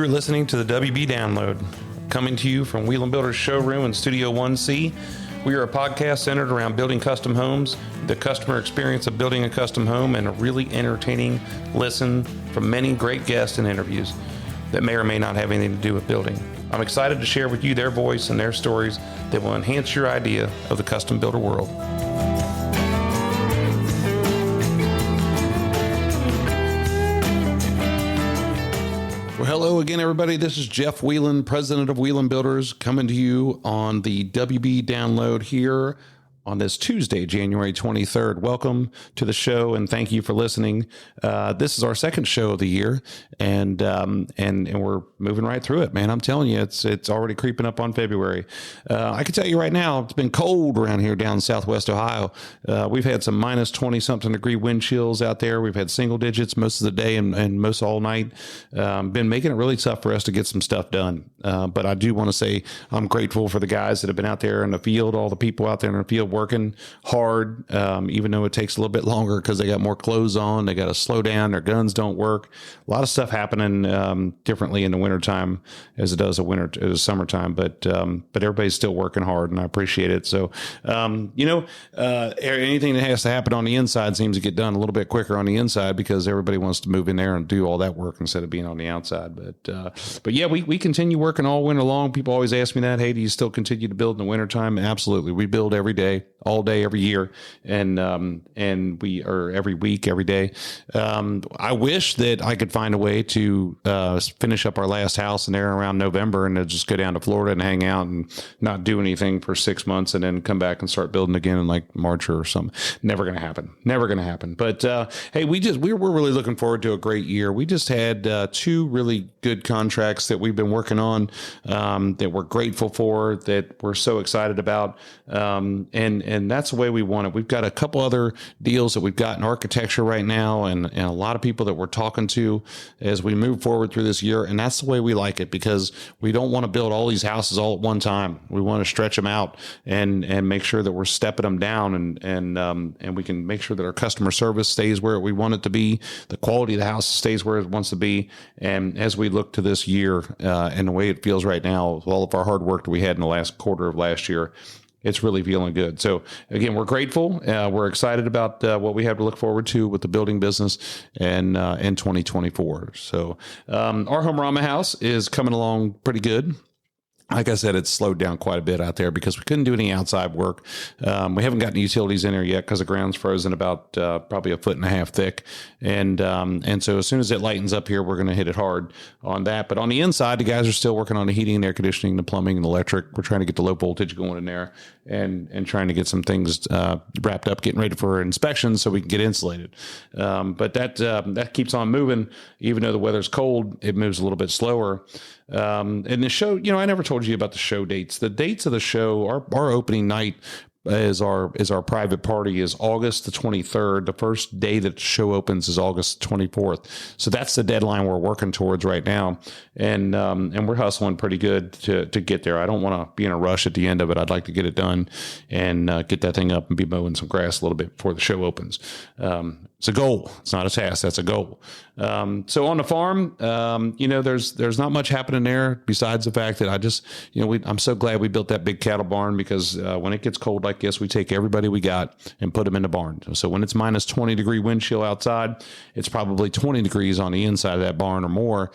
You're listening to the WB Download, coming to you from Wieland Builders showroom in Studio 1C. We are a podcast centered around building custom homes, the customer experience of building a custom home, and a really entertaining listen from many great guests and interviews that may or may not have anything to do with building. I'm excited to share with you their voice and their stories that will enhance your idea of the custom builder world. Well, hello again, everybody. This is Jeff Wieland, president of Wieland Builders, coming to you on the WB Download here on this Tuesday, January 23rd. Welcome to the show, and thank you for listening. This is our second show of the year, and we're moving right through it, man. I'm telling you, it's already creeping up on February. I can tell you right now, it's been cold around here down in Southwest Ohio. We've had some minus 20-something degree wind chills out there. We've had single digits most of the day and most all night. Been making it really tough for us to get some stuff done. But I do want to say I'm grateful for the guys that have been out there in the field, all the people out there in the field working hard, even though it takes a little bit longer because they got more clothes on. They got to slow down. Their guns don't work. A lot of stuff happening differently in the wintertime as it does a summertime. But everybody's still working hard, and I appreciate it. So, anything that has to happen on the inside seems to get done a little bit quicker on the inside because everybody wants to move in there and do all that work instead of being on the outside. But yeah, we continue working all winter long. People always ask me that, hey, do you still continue to build in the wintertime? Absolutely. We build every day, all day, every year, and we are every week, every day. I wish that I could find a way to finish up our last house in there around November and just go down to Florida and hang out and not do anything for 6 months and then come back and start building again in like March or something. Never going to happen. But hey, we're really looking forward to a great year. We just had two really good contracts that we've been working on that we're grateful for, that we're so excited about. And that's the way we want it. We've got a couple other deals that we've got in architecture right now, and a lot of people that we're talking to as we move forward through this year. And that's the way we like it, because we don't want to build all these houses all at one time. We want to stretch them out and make sure that we're stepping them down, and we can make sure that our customer service stays where we want it to be. The quality of the house stays where it wants to be. And as we look to this year, and the way it feels right now, with all of our hard work that we had in the last quarter of last year, it's really feeling good. So again, we're grateful. We're excited about what we have to look forward to with the building business and in 2024. So our Homearama house is coming along pretty good. Like I said, it's slowed down quite a bit out there because we couldn't do any outside work. We haven't gotten utilities in there yet because the ground's frozen about probably 1.5 feet thick. And so as soon as it lightens up here, we're going to hit it hard on that. But on the inside, the guys are still working on the heating and air conditioning, the plumbing and electric. We're trying to get the low voltage going in there and trying to get some things wrapped up, getting ready for inspection so we can get insulated. But that keeps on moving. Even though the weather's cold, it moves a little bit slower. And the show, I never told you about the show dates. The dates of the show, our opening night is our private party is August the 23rd. The first day that the show opens is August 24th. So that's the deadline we're working towards right now. And we're hustling pretty good to get there. I don't want to be in a rush at the end of it. I'd like to get it done and get that thing up and be mowing some grass a little bit before the show opens. It's a goal. It's not a task. That's a goal. So on the farm, there's not much happening there besides the fact that I'm so glad we built that big cattle barn, because when it gets cold like this, we take everybody we got and put them in the barn. So when it's minus 20 degree wind chill outside, it's probably 20 degrees on the inside of that barn or more,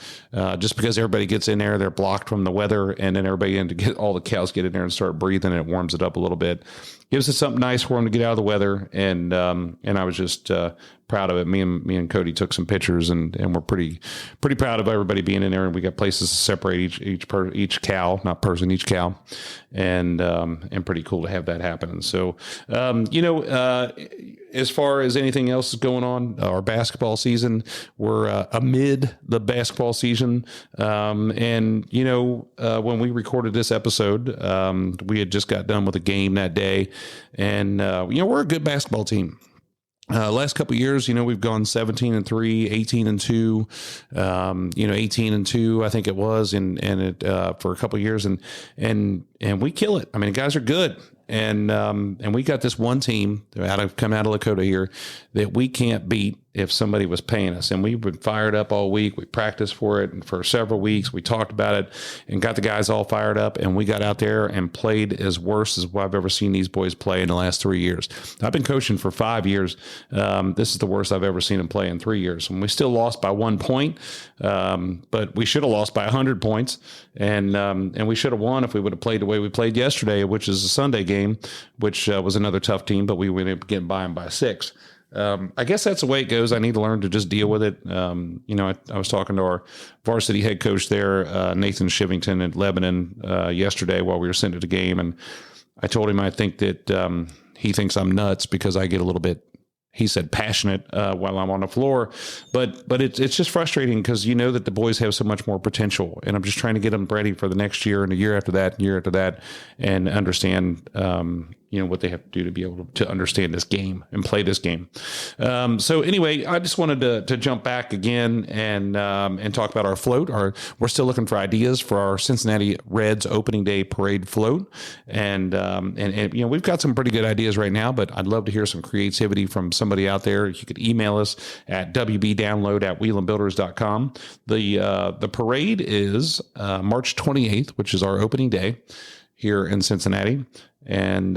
just because everybody gets in there, they're blocked from the weather, and then all the cows get in there and start breathing, and it warms it up a little bit. Gives us something nice for them to get out of the weather, and I was just proud of it. Me and Cody took some pictures, and we're pretty proud of everybody being in there. And we got places to separate each cow, not person, each cow, and pretty cool to have that happen. And so, as far as anything else is going on, our basketball season, we're amid the basketball season. When we recorded this episode, we had just got done with a game that day, and we're a good basketball team. Last couple of years, we've gone 17-3, 18-2, 18-2, I think it was, and it, for a couple of years, and we kill it. I mean, the guys are good. And we got this one team coming out of Lakota here that we can't beat. if somebody was paying us. And we've been fired up all week. We practiced for it, and for several weeks we talked about it and got the guys all fired up, and we got out there and played as worse as I've ever seen these boys play in the last 3 years. I've been coaching for 5 years. This is the worst I've ever seen them play in 3 years. And we still lost by 1 point, but we should have lost by 100 points, and we should have won if we would have played the way we played yesterday, which is a Sunday game, which was another tough team, but we ended up getting by them by 6. I guess that's the way it goes. I need to learn to just deal with it. I was talking to our varsity head coach there, Nathan Shivington at Lebanon, yesterday while we were sitting at the game. And I told him I think that he thinks I'm nuts because I get a little bit, he said, passionate while I'm on the floor. But it's just frustrating because you know that the boys have so much more potential. And I'm just trying to get them ready for the next year and the year after that, and year after that, and understand what they have to do to be able to understand this game and play this game. So anyway, I just wanted to jump back again and talk about our float. We're still looking for ideas for our Cincinnati Reds opening day parade float. And we've got some pretty good ideas right now, but I'd love to hear some creativity from somebody out there. You could email us at wbdownload@wielandbuilders.com. The parade is March 28th, which is our opening day here in Cincinnati. And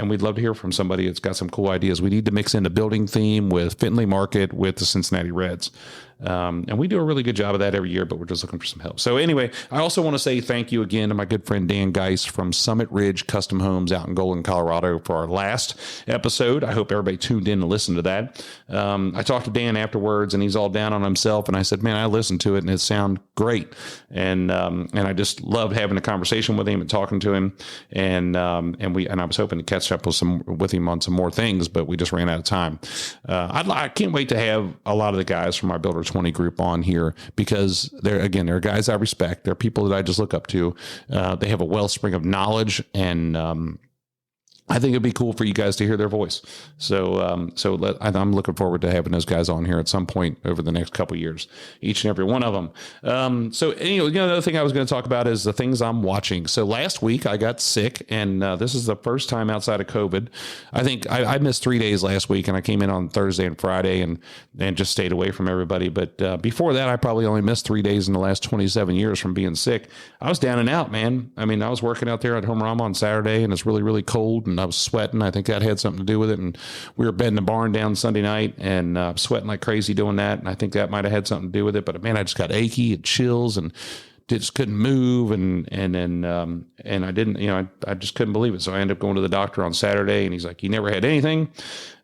we'd love to hear from somebody that's got some cool ideas. We need to mix in a building theme with Findlay Market with the Cincinnati Reds. And we do a really good job of that every year, but we're just looking for some help. So anyway, I also want to say thank you again to my good friend Dan Geis from Summit Ridge Custom Homes out in Golden, Colorado for our last episode. I hope everybody tuned in to listen to that. I talked to Dan afterwards and he's all down on himself. And I said, man, I listened to it and it sounded great. And I just loved having a conversation with him and talking to him. And I was hoping to catch up with him on some more things, but we just ran out of time. I can't wait to have a lot of the guys from our Builder 20 group on here because they're guys I respect. They're people that I just look up to. They have a wellspring of knowledge, and I think it'd be cool for you guys to hear their voice. So I'm looking forward to having those guys on here at some point over the next couple of years, each and every one of them. Another thing I was going to talk about is the things I'm watching. So last week I got sick, and this is the first time outside of COVID. I think I missed 3 days last week, and I came in on Thursday and Friday and just stayed away from everybody. But before that, I probably only missed 3 days in the last 27 years from being sick. I was down and out, man. I mean, I was working out there at Homearama on Saturday, and it's really, really cold, and I was sweating. I think that had something to do with it. And we were bedding the barn down Sunday night and sweating like crazy doing that. And I think that might have had something to do with it. But man, I just got achy and chills and just couldn't move. And I didn't, I just couldn't believe it. So I ended up going to the doctor on Saturday, and he's like, you never had anything.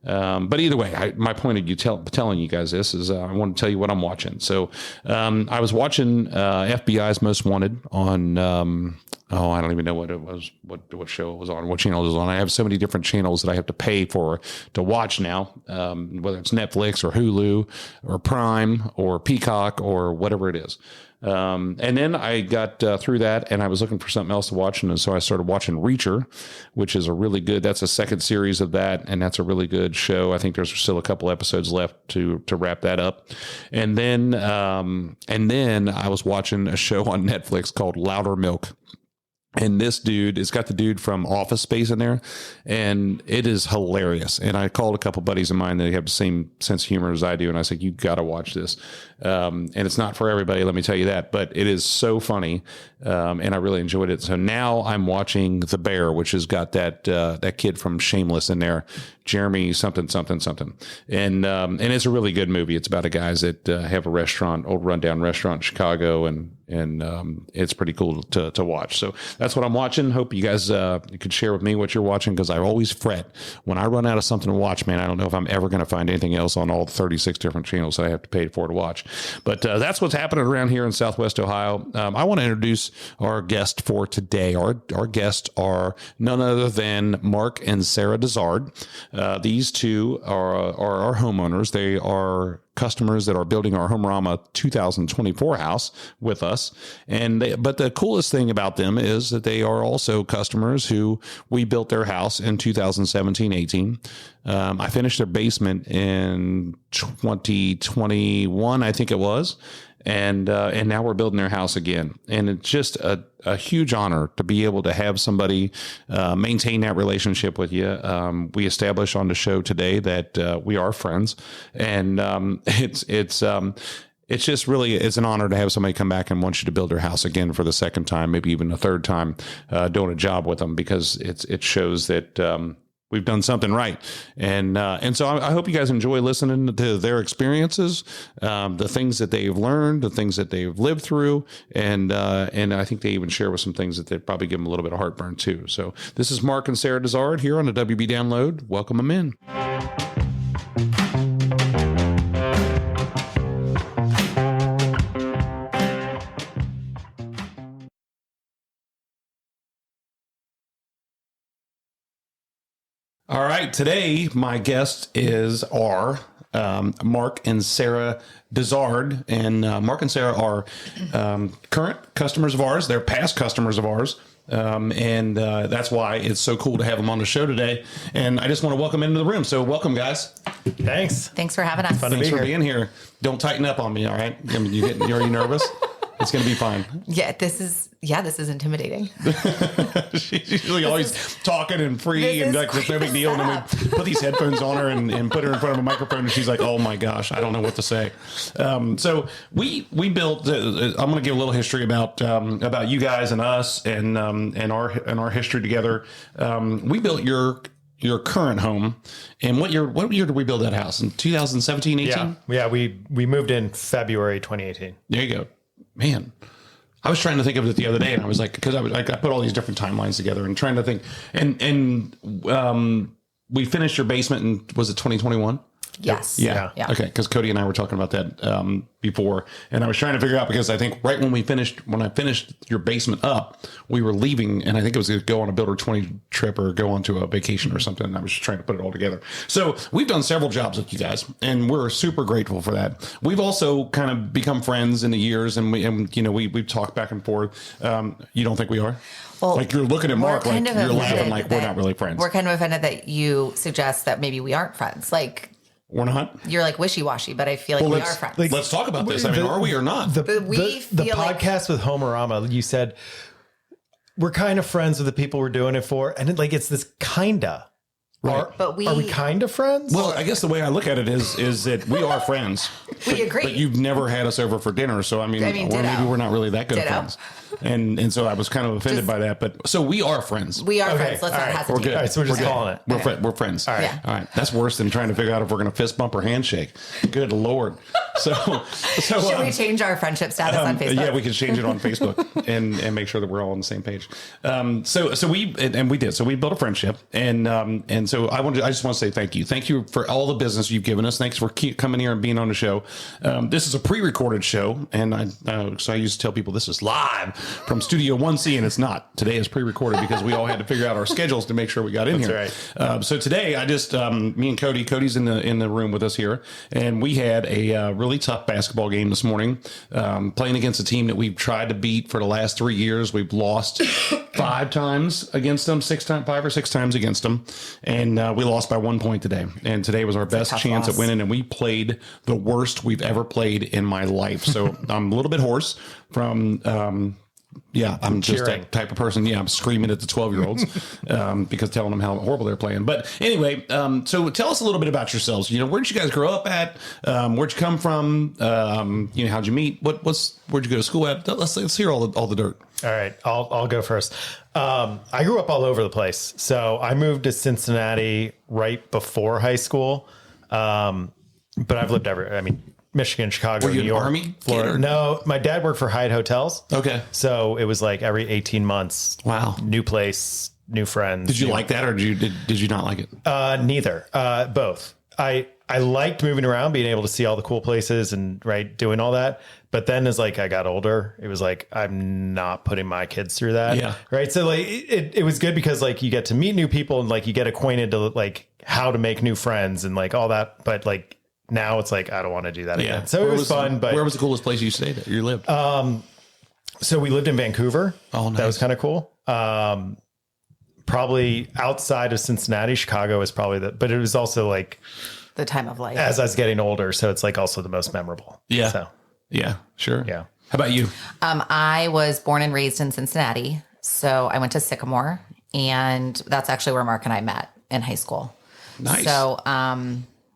But either way, my point of telling you guys this is I want to tell you what I'm watching. So I was watching FBI's Most Wanted on I don't even know what it was, what show it was on, what channel it was on. I have so many different channels that I have to pay for to watch now, whether it's Netflix or Hulu or Prime or Peacock or whatever it is. And then I got through that, and I was looking for something else to watch, and so I started watching Reacher, which is that's a second series of that, and that's a really good show. I think there's still a couple episodes left to wrap that up. And then I was watching a show on Netflix called Louder Milk. And this dude, it's got the dude from Office Space in there, and it is hilarious. And I called a couple buddies of mine that have the same sense of humor as I do, and I said, you got to watch this. And it's not for everybody, let me tell you that, but it is so funny, and I really enjoyed it. So now I'm watching The Bear, which has got that kid from Shameless in there, Jeremy something. And it's a really good movie. It's about a guys that have a restaurant, old rundown restaurant in Chicago, and it's pretty cool to watch. So that's what I'm watching. Hope you guys you could share with me what you're watching, because I always fret when I run out of something to watch, man. I don't know if I'm ever going to find anything else on all 36 different channels that I have to pay for to watch. But that's what's happening around here in Southwest Ohio. I want to introduce our guest for today. Our guests are none other than Marc and Sarah Dizard. These two are our homeowners. They are customers that are building our Homearama 2024 house with us. But the coolest thing about them is that they are also customers who we built their house in 2017-18. I finished their basement in 2021, I think it was. and now we're building their house again. And it's just a huge honor to be able to have somebody maintain that relationship with you. We established on the show today that we are friends, and it's just really, it's an honor to have somebody come back and want you to build their house again for the second time, maybe even a third time, doing a job with them, because it shows that we've done something right. And so I hope you guys enjoy listening to their experiences, the things that they've learned, the things that they've lived through. And I think they even share with some things that they'd probably give them a little bit of heartburn too. So this is Marc and Sarah Dizard here on the WB Download. Welcome them in. All right, today my guest are Marc and Sarah Dizard, and Marc and Sarah are current customers of ours. They're past customers of ours, and that's why it's so cool to have them on the show today. And I just want to welcome them into the room. So welcome, guys. Thanks for having us. Thanks for being here. Don't tighten up on me, all right? I mean, you're already nervous. It's going to be fine. Yeah, this is intimidating. She's usually always talking and free and like there's no big deal. And then we put these headphones on her and put her in front of a microphone, and she's like, "Oh my gosh, I don't know what to say." So we built. I'm going to give a little history about you guys and us and our history together. We built your current home. And what year did we build that house? In 2017, 18? Yeah. We moved in February 2018. There you go. Man, I was trying to think of it the other day, and I was like, because I put all these different timelines together and trying to think, and we finished your basement in, was it 2021? Yes. Yeah. Okay. Because Cody and I were talking about that before, and I was trying to figure out, because I think right when I finished your basement up, we were leaving, and I think it was going to go on a Builder 20 trip or go on to a vacation or something. And I was just trying to put it all together. So we've done several jobs with you guys, and we're super grateful for that. We've also kind of become friends in the years, and we've talked back and forth. You don't think we are? Well, like you're looking at Marc, like you're laughing, like we're not really friends. We're kind of offended that you suggest that maybe we aren't friends. Like, we're not. You're like wishy-washy, but I feel like we are friends. Let's talk about this. I mean, are we or not? The podcast with Homearama, you said we're kind of friends with the people we're doing it for, and it's this kinda. Right. Are we kind of friends? Well, I guess the way I look at it is that we are friends. We agree. But you've never had us over for dinner, so I mean maybe we're not really that good of friends. And so I was kind of offended by that. But so we are friends. We are friends. Let's not hesitate. We're good. All right, so we're just calling it. We're friends. All right. Yeah. All right. That's worse than trying to figure out if we're going to fist bump or handshake. Good Lord. So should we change our friendship status on Facebook? Yeah, we can change it on Facebook and make sure that we're all on the same page. So we did. So we built a friendship, and so I just want to say thank you. Thank you for all the business you've given us. Thanks for coming here and being on the show. This is a pre-recorded show, and so I used to tell people this is live from Studio 1C, and it's not. Today is pre-recorded because we all had to figure out our schedules to make sure we got in here. Right. So today, I just me and Cody's in the room with us here, and we had a really tough basketball game this morning, playing against a team that we've tried to beat for the last 3 years. We've lost 5 times against them, 5 or 6 times against them, and we lost by 1 point today. And today was our best chance at winning, and we played the worst we've ever played in my life. So I'm a little bit hoarse from I'm just that type of person. Yeah, I'm screaming at the 12-year-olds because telling them how horrible they're playing. But anyway, so tell us a little bit about yourselves. Where did you guys grow up at? Where'd you come from? How'd you meet? Where'd you go to school at? Let's hear all the dirt. All right, I'll go first. I grew up all over the place. So I moved to Cincinnati right before high school, but I've lived everywhere. I mean, Michigan, Chicago, Were you New York, Army Florida. No, my dad worked for Hyatt Hotels. Okay. So it was like every 18 months. Wow. New place, new friends. Did you like that, or did you not like it? Neither. Both. I liked moving around, being able to see all the cool places and doing all that. But then as I got older, it was like, I'm not putting my kids through that. Yeah. Right. So it was good because you get to meet new people and you get acquainted to how to make new friends and all that. But now it's I don't want to do that again. So it was fun. But where was the coolest place you stayed at? You lived? So we lived in Vancouver. Oh, nice. That was kind of cool. Probably outside of Cincinnati, Chicago was probably but it was also the time of life as I was getting older. So it's also the most memorable. Yeah. So Yeah, sure. Yeah. How about you? I was born and raised in Cincinnati. So I went to Sycamore, and that's actually where Mark and I met in high school. Nice. So,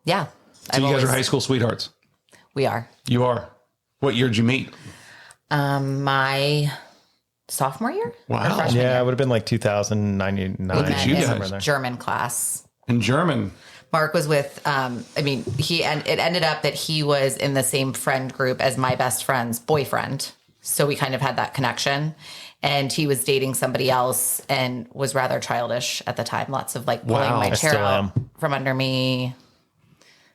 yeah. So you guys are high school sweethearts. We are. You are. What year did you meet? My sophomore year? Wow. Or freshman Yeah, year? it would have been like 2099. We met you in guys? German class. In German. Mark was with, it ended up that he was in the same friend group as my best friend's boyfriend. So we kind of had that connection. And he was dating somebody else and was rather childish at the time. Lots of like pulling Wow. my I chair still out am. from under me,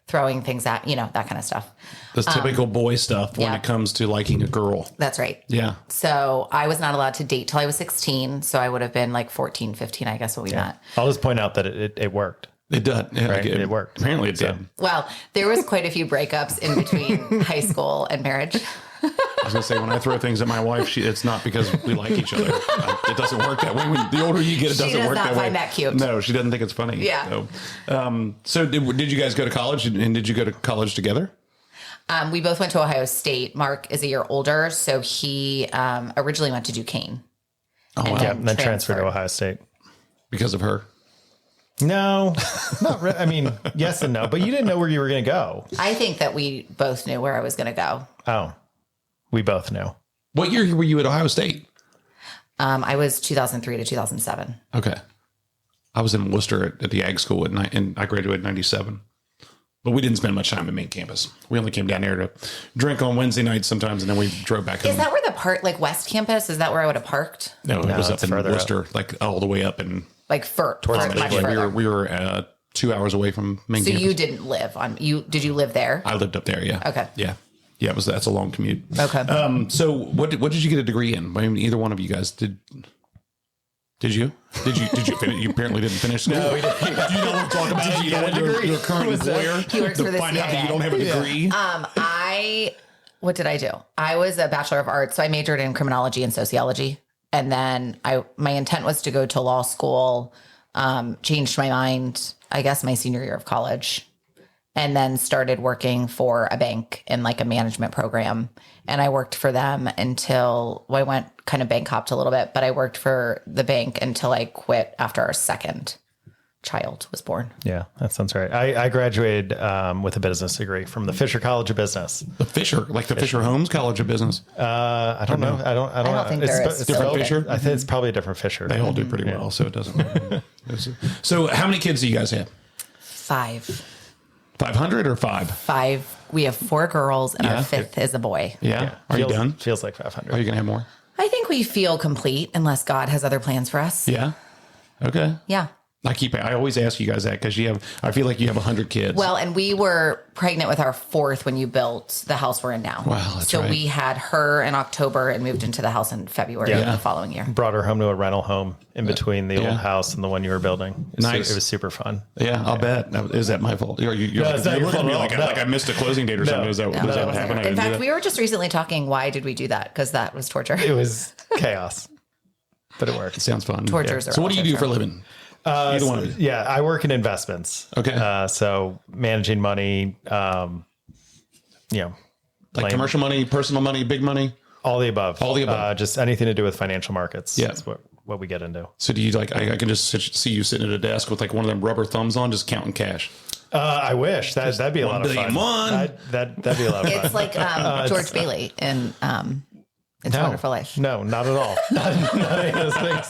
throwing things at, that kind of stuff. The typical boy stuff when yeah. it comes to liking a girl. That's right. Yeah. So I was not allowed to date till I was 16. So I would have been like 14, 15, I guess, when we met. I'll just point out that it worked. It did. Yeah, Right? It worked. Apparently it did. Well, there was quite a few breakups in between high school and marriage. I was going to say, when I throw things at my wife, it's not because we like each other. It doesn't work that way. The older you get, it doesn't does work not that way. find that cute. No, she doesn't think it's funny. Yeah. So did you guys go to college, and did you go to college together? We both went to Ohio State. Mark is a year older, so he originally went to Duquesne. Oh, wow. Yeah, and then transferred to Ohio State. Because of her. No, not really. I mean, yes and no, but you didn't know where you were going to go. I think that we both knew where I was going to go. Oh, we both knew. What year were you at Ohio State? I was 2003 to 2007. Okay. I was in Worcester at the ag school and I graduated in 97. But we didn't spend much time in main campus. We only came down there to drink on Wednesday nights sometimes, and then we drove back home. Is that where the like West Campus? Is that where I would have parked? No, it was up it's in further up. Worcester, like all the way up. And Like much we further. were 2 hours away from main So campus. you didn't live on you? Did you live there? I lived up there, yeah. Okay. Yeah. Yeah, that's a long commute. Okay. So what did you get a degree in? I mean, either one of you guys did you? Did you finish? You apparently didn't finish school. No, we didn't. Do you know what I'm talking about? Did you get a degree? Your current employer He works for the find out that CIA. you don't have a degree. What did I do? I was a Bachelor of Arts, so I majored in criminology and sociology. And then my intent was to go to law school, changed my mind, I guess, my senior year of college, and then started working for a bank in like a management program. And I worked for them until I went kind of bank hopped a little bit, but I worked for the bank until I quit after our second child was born. Yeah, that sounds right. I graduated with a business degree from the Fisher College of Business. The Fisher, like the Fisher Holmes College of Business. I don't know. I don't think there is. Different Fisher? I think it's probably a different Fisher. They all do pretty well, so it doesn't matter. So how many kids do you guys have? 5. 500 or 5? 5. We have 4 girls, and Yeah. our 5th is a boy. Yeah. Are you done? Feels like 500. Are you going to have more? I think we feel complete unless God has other plans for us. Yeah. Okay. Yeah. I always ask you guys that because I feel like you have 100 kids. Well, and we were pregnant with our 4th when you built the house we're in now. Wow, that's so right. we had her in October and moved into the house in February of the following year. Brought her home to a rental home in between the Yeah. old house and the one you were building. Nice. It was super fun. Yeah, I'll bet. Now, is that my fault? You're it's not your looking at me fault like, at all. like I missed a closing date or something. Was that what happened? I In didn't do fact, that? we were just recently talking, why did we do that? Because that was torture. It was chaos, but it worked. Sounds fun. Tortures are So what do you also do for a true. living? Either one of you. Yeah, I work in investments. Okay. So managing money, Like playing- commercial money, personal money, big money? all the above. All the above. Just anything to do with financial markets. Yeah. That's what we get into. So do you I can just see you sitting at a desk with like one of them rubber thumbs on, just counting cash. I wish that'd be a lot of fun. 1,000,000,001. That'd be a lot of fun. It's like George Bailey in It's a Wonderful Life. No, not at all. Not any of those things.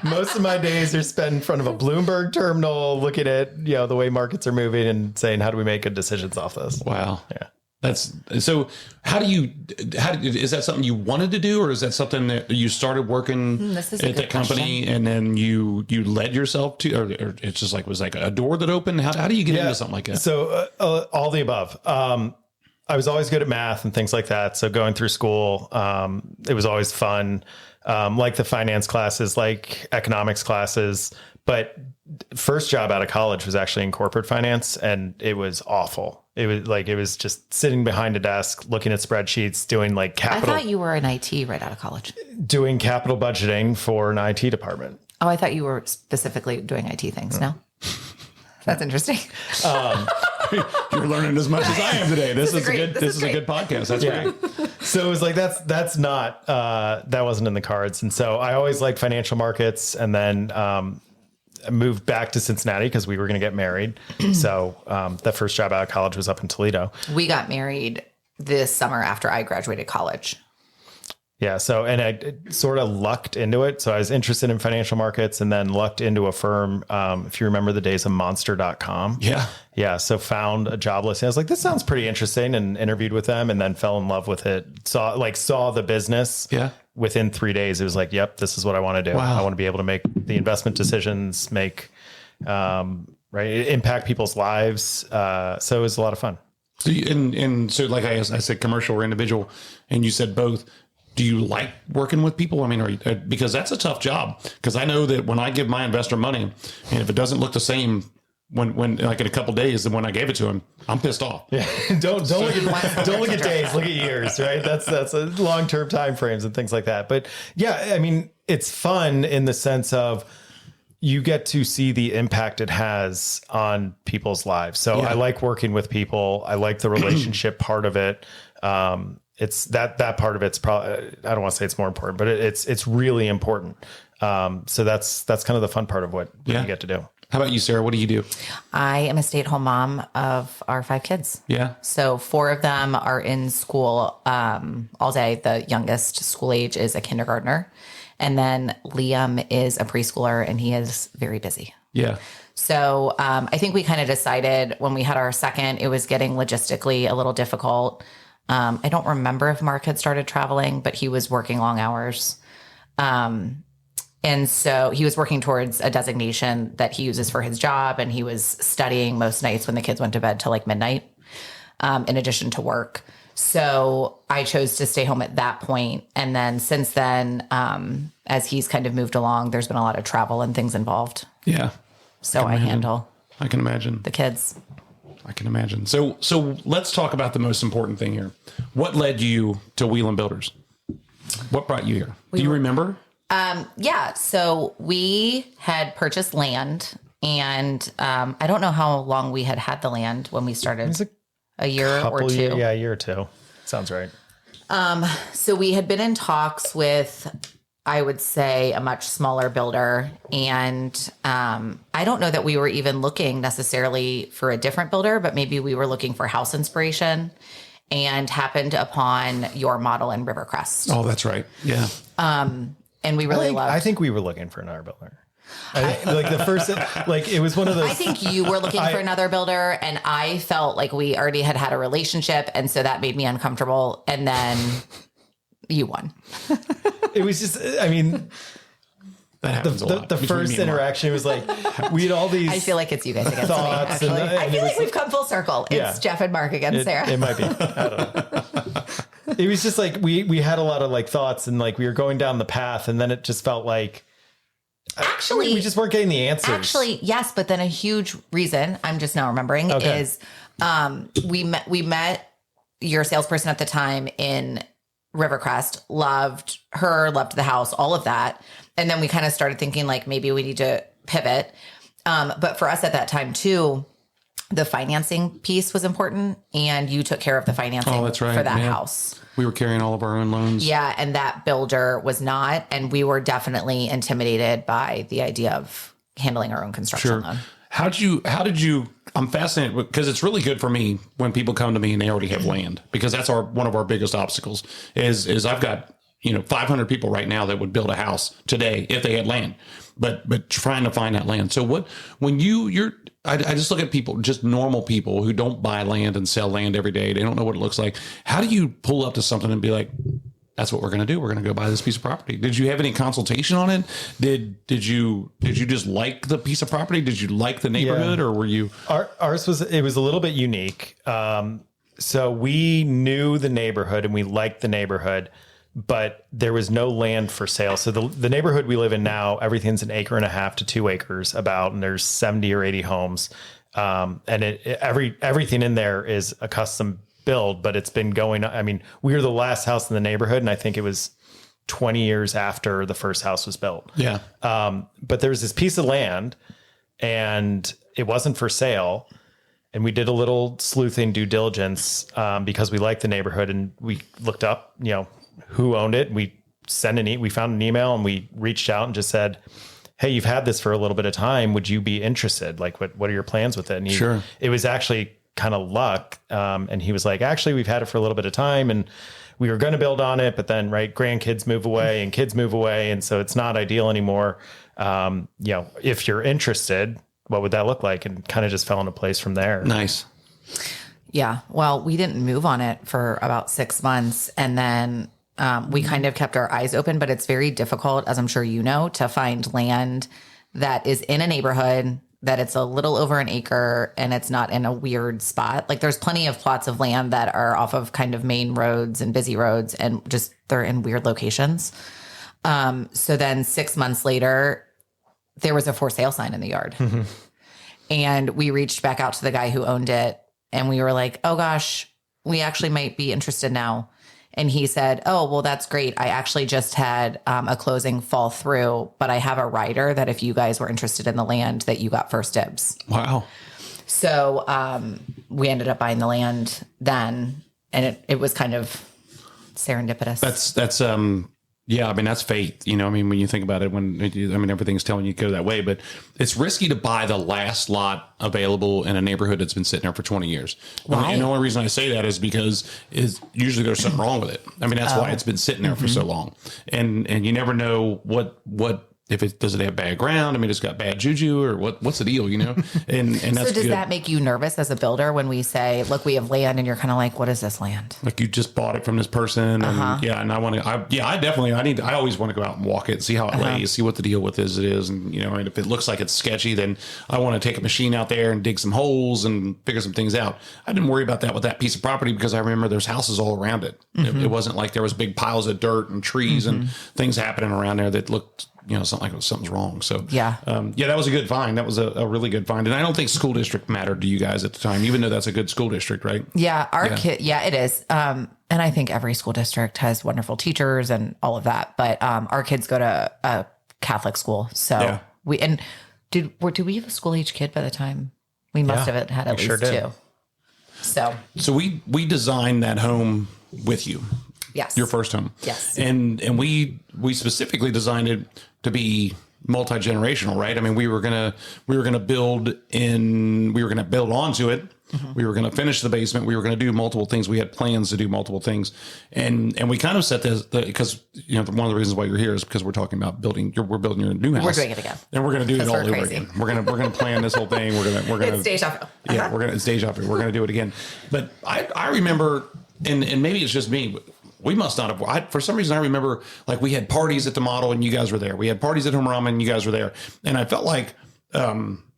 Most of my days are spent in front of a Bloomberg terminal, looking at the way markets are moving and saying, how do we make good decisions off this? Wow. Yeah. That's so. Is that something you wanted to do, or is that something that you started working This is a at the good company and then you led yourself to, or it's just like was like a door that opened? How do you get into something like that? So all the above. I was always good at math and things like that. So going through school, it was always fun. Like the finance classes, like economics classes. But first job out of college was actually in corporate finance, and it was awful. It was just sitting behind a desk, looking at spreadsheets, doing like I capital, thought you were in IT right out of college. doing capital budgeting for an IT department. Oh, I thought you were specifically doing IT things. No, that's interesting. You're learning as much as I am today. This is a good podcast. That's great. So it was like, that's not, that wasn't in the cards. And so I always liked financial markets, and then, I moved back to Cincinnati because we were going to get married. So, the first job out of college was up in Toledo. We got married this summer after I graduated college. Yeah. So, and I sort of lucked into it. So I was interested in financial markets, and then lucked into a firm. If you remember the days of monster.com. Yeah. Yeah. So found a job listing. I was like, this sounds pretty interesting, and interviewed with them, and then fell in love with it. Saw the business. Yeah. Within 3 days, it was like, yep, this is what I want to do. Wow. I want to be able to make the investment decisions, impact people's lives. So it was a lot of fun. So so like I said, commercial or individual, and you said both. Do you like working with people? I mean, because that's a tough job. Because I know that when I give my investor money, and if it doesn't look the same when like in a couple of days than when I gave it to him, I'm pissed off. Yeah. don't look at days, look at years, right? That's a long-term time frames and things like that. But yeah, I mean, it's fun in the sense of you get to see the impact it has on people's lives. So I like working with people. I like the relationship part of it. It's that part of it's probably, I don't want to say it's more important, but it's really important. So that's kind of the fun part of what you get to do. How about you, Sarah? What do you do? I am a stay-at-home mom of our 5 kids. Yeah. So 4 of them are in school all day. The youngest school age is a kindergartner. And then Liam is a preschooler, and he is very busy. Yeah. So I think we kind of decided when we had our second, it was getting logistically a little difficult. I don't remember if Mark had started traveling, but he was working long hours. And so he was working towards a designation that he uses for his job. And he was studying most nights when the kids went to bed till like midnight, in addition to work. So I chose to stay home at that point. And then since then, as he's kind of moved along, there's been a lot of travel and things involved. Yeah. So I handle I can imagine the kids. I can imagine. So let's talk about the most important thing here. What led you to Wieland Builders? What brought you here? Do you remember? Yeah. So we had purchased land, and I don't know how long we had the land when we started. A year or 2. Yeah, a year or 2. Sounds right. So we had been in talks with, I would say, a much smaller builder. And I don't know that we were even looking necessarily for a different builder, but maybe we were looking for house inspiration, and happened upon your model in Rivercrest. Oh, that's right. Yeah. And we really loved. I think we were looking for another builder. Like the first, like it was one of those. I think you were looking for another builder, and I felt like we already had a relationship, and so that made me uncomfortable. And then you won. It was just, I mean, the first interaction was like we had all these. I feel like it's you guys against thoughts, me. Actually, I feel like we've come full circle. It's Jeff and Mark against Sarah. It might be. I don't know. It was just like we had a lot of like thoughts, and like we were going down the path, and then it just felt like. Actually, we just weren't getting the answers. Actually, yes, but then a huge reason I'm just now remembering is we met your salesperson at the time in Rivercrest, loved the house, all of that. And then we kind of started thinking like maybe we need to pivot. But for us at that time too, the financing piece was important, and you took care of the financing for that house. We were carrying all of our own loans. Yeah. And that builder was not. And we were definitely intimidated by the idea of handling our own construction loan. How did you, I'm fascinated because it's really good for me when people come to me and they already have land, because that's one of our biggest obstacles is I've got, 500 people right now that would build a house today if they had land, but trying to find that land. So I just look at people, just normal people who don't buy land and sell land every day. They don't know what it looks like. How do you pull up to something and be like, that's what we're going to do. We're going to go buy this piece of property. Did you have any consultation on it? Did you just like the piece of property? Did you like the neighborhood, or were you? Ours was a little bit unique. So we knew the neighborhood and we liked the neighborhood, but there was no land for sale. So the neighborhood we live in now, everything's 1.5 acres to 2 acres about, and there's 70 or 80 homes. And everything in there is a custom build, but it's been going, I mean, we were the last house in the neighborhood, and I think it was 20 years after the first house was built. Yeah. But there was this piece of land, and it wasn't for sale. and we did a little sleuthing due diligence because we liked the neighborhood, and we looked up, who owned it. We found an email, and we reached out and just said, hey, you've had this for a little bit of time. Would you be interested? Like, what are your plans with it? And Sure. It was actually kind of luck. And he was like, actually, we've had it for a little bit of time, and we were going to build on it, but then grandkids move away and kids move away. And so it's not ideal anymore. If you're interested, what would that look like? And kind of just fell into place from there. Nice. Yeah. Well, we didn't move on it for about 6 months. And then we kind of kept our eyes open, but it's very difficult, as I'm sure you know, to find land that is in a neighborhood that it's a little over an acre and it's not in a weird spot. Like there's plenty of plots of land that are off of kind of main roads and busy roads and just they're in weird locations. So then 6 months later, there was a for sale sign in the yard. Mm-hmm. And we reached back out to the guy who owned it. And we were like, oh gosh, we actually might be interested now. And he said, oh, well, that's great. I actually just had a closing fall through, but I have a rider that if you guys were interested in the land, that you got first dibs. Wow. So we ended up buying the land then. And it was kind of serendipitous. That's yeah, I mean, that's fate, when you think about it, everything's telling you to go that way, but it's risky to buy the last lot available in a neighborhood that's been sitting there for 20 years. Why? And the only reason I say that is because usually there's something wrong with it. I mean, that's why it's been sitting there for so long. And you never know what if does it have bad ground? I mean, it's got bad juju or what's the deal, And that's so does that make you nervous as a builder when we say, look, we have land and you're kind of like, what is this land? Like you just bought it from this person. And and I always want to go out and walk it, see how it lays, see what the deal with it is. And, and if it looks like it's sketchy, then I want to take a machine out there and dig some holes and figure some things out. I didn't worry about that with that piece of property because I remember there's houses all around it. Mm-hmm. It wasn't like there was big piles of dirt and trees and things happening around there that looked something like something's wrong. So that was a good find. That was a really good find. And I don't think school district mattered to you guys at the time, even though that's a good school district, right? Yeah, it is. And I think every school district has wonderful teachers and all of that. But our kids go to a Catholic school, so did we have a school age kid by the time we must have had at least two? So we designed that home with you. Yes. Your first home. Yes. And we specifically designed it to be multi-generational, right? I mean, we were gonna build onto it. Mm-hmm. We were gonna finish the basement. We were gonna do multiple things. We had plans to do multiple things, and we kind of set this because one of the reasons why you're here is because we're talking about we're building your new house. We're doing it again, and we're gonna do it all over again. We're gonna plan this whole thing. We're gonna it's deja vu. Yeah, it's deja vu. We're gonna do it again. But I remember, and maybe it's just me. We must not have. For some reason, I remember like we had parties at the model and you guys were there. We had parties at Homearama and you guys were there. And I felt like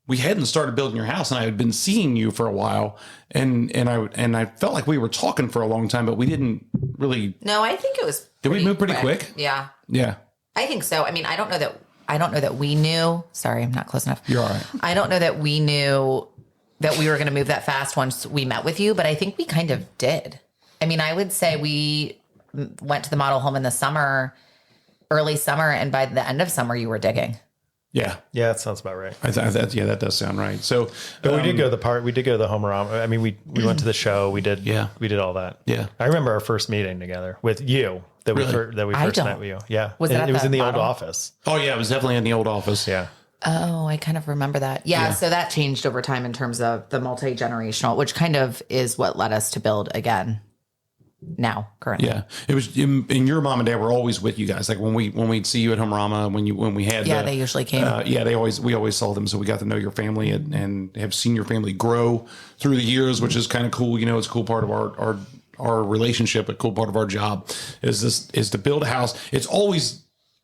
we hadn't started building your house, and I had been seeing you for a while, and I felt like we were talking for a long time, but we didn't really. No, I think it was. Did we move pretty quick? Yeah. Yeah. I think so. I mean, I don't know that we knew. Sorry, I'm not close enough. You're all right. I don't know that we knew that we were going to move that fast once we met with you, but I think we kind of did. I mean, I would say we went to the model home in the summer, early summer, and by the end of summer, you were digging. Yeah, that sounds about right. That does sound right. So, but we did go to the Homearama. I mean, we went to the show. We did all that. Yeah, I remember our first meeting together with you. That we first met with you. Yeah, was it was in the old office. Oh yeah, it was definitely in the old office. Yeah. Oh, I kind of remember that. Yeah, so that changed over time in terms of the multi-generational, which kind of is what led us to build again. Now, currently, it was. And your mom and dad were always with you guys. Like when we'd see you at Homearama, when we had they usually came. We always saw them, so we got to know your family and have seen your family grow through the years, which is kind of cool. It's a cool part of our relationship. A cool part of our job is to build a house. It's always.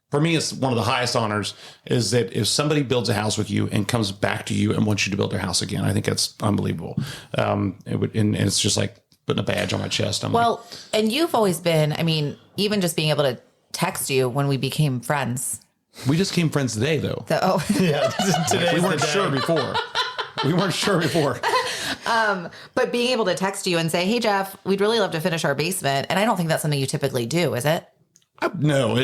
For me, it's one of the highest honors is that if somebody builds a house with you and comes back to you and wants you to build their house again, I think that's unbelievable. And it's just like putting a badge on my chest. And you've always been, I mean, even just being able to text you when we became friends. We just became friends today, though. We weren't sure before. But being able to text you and say, hey, Jeff, we'd really love to finish our basement. And I don't think that's something you typically do, is it? No,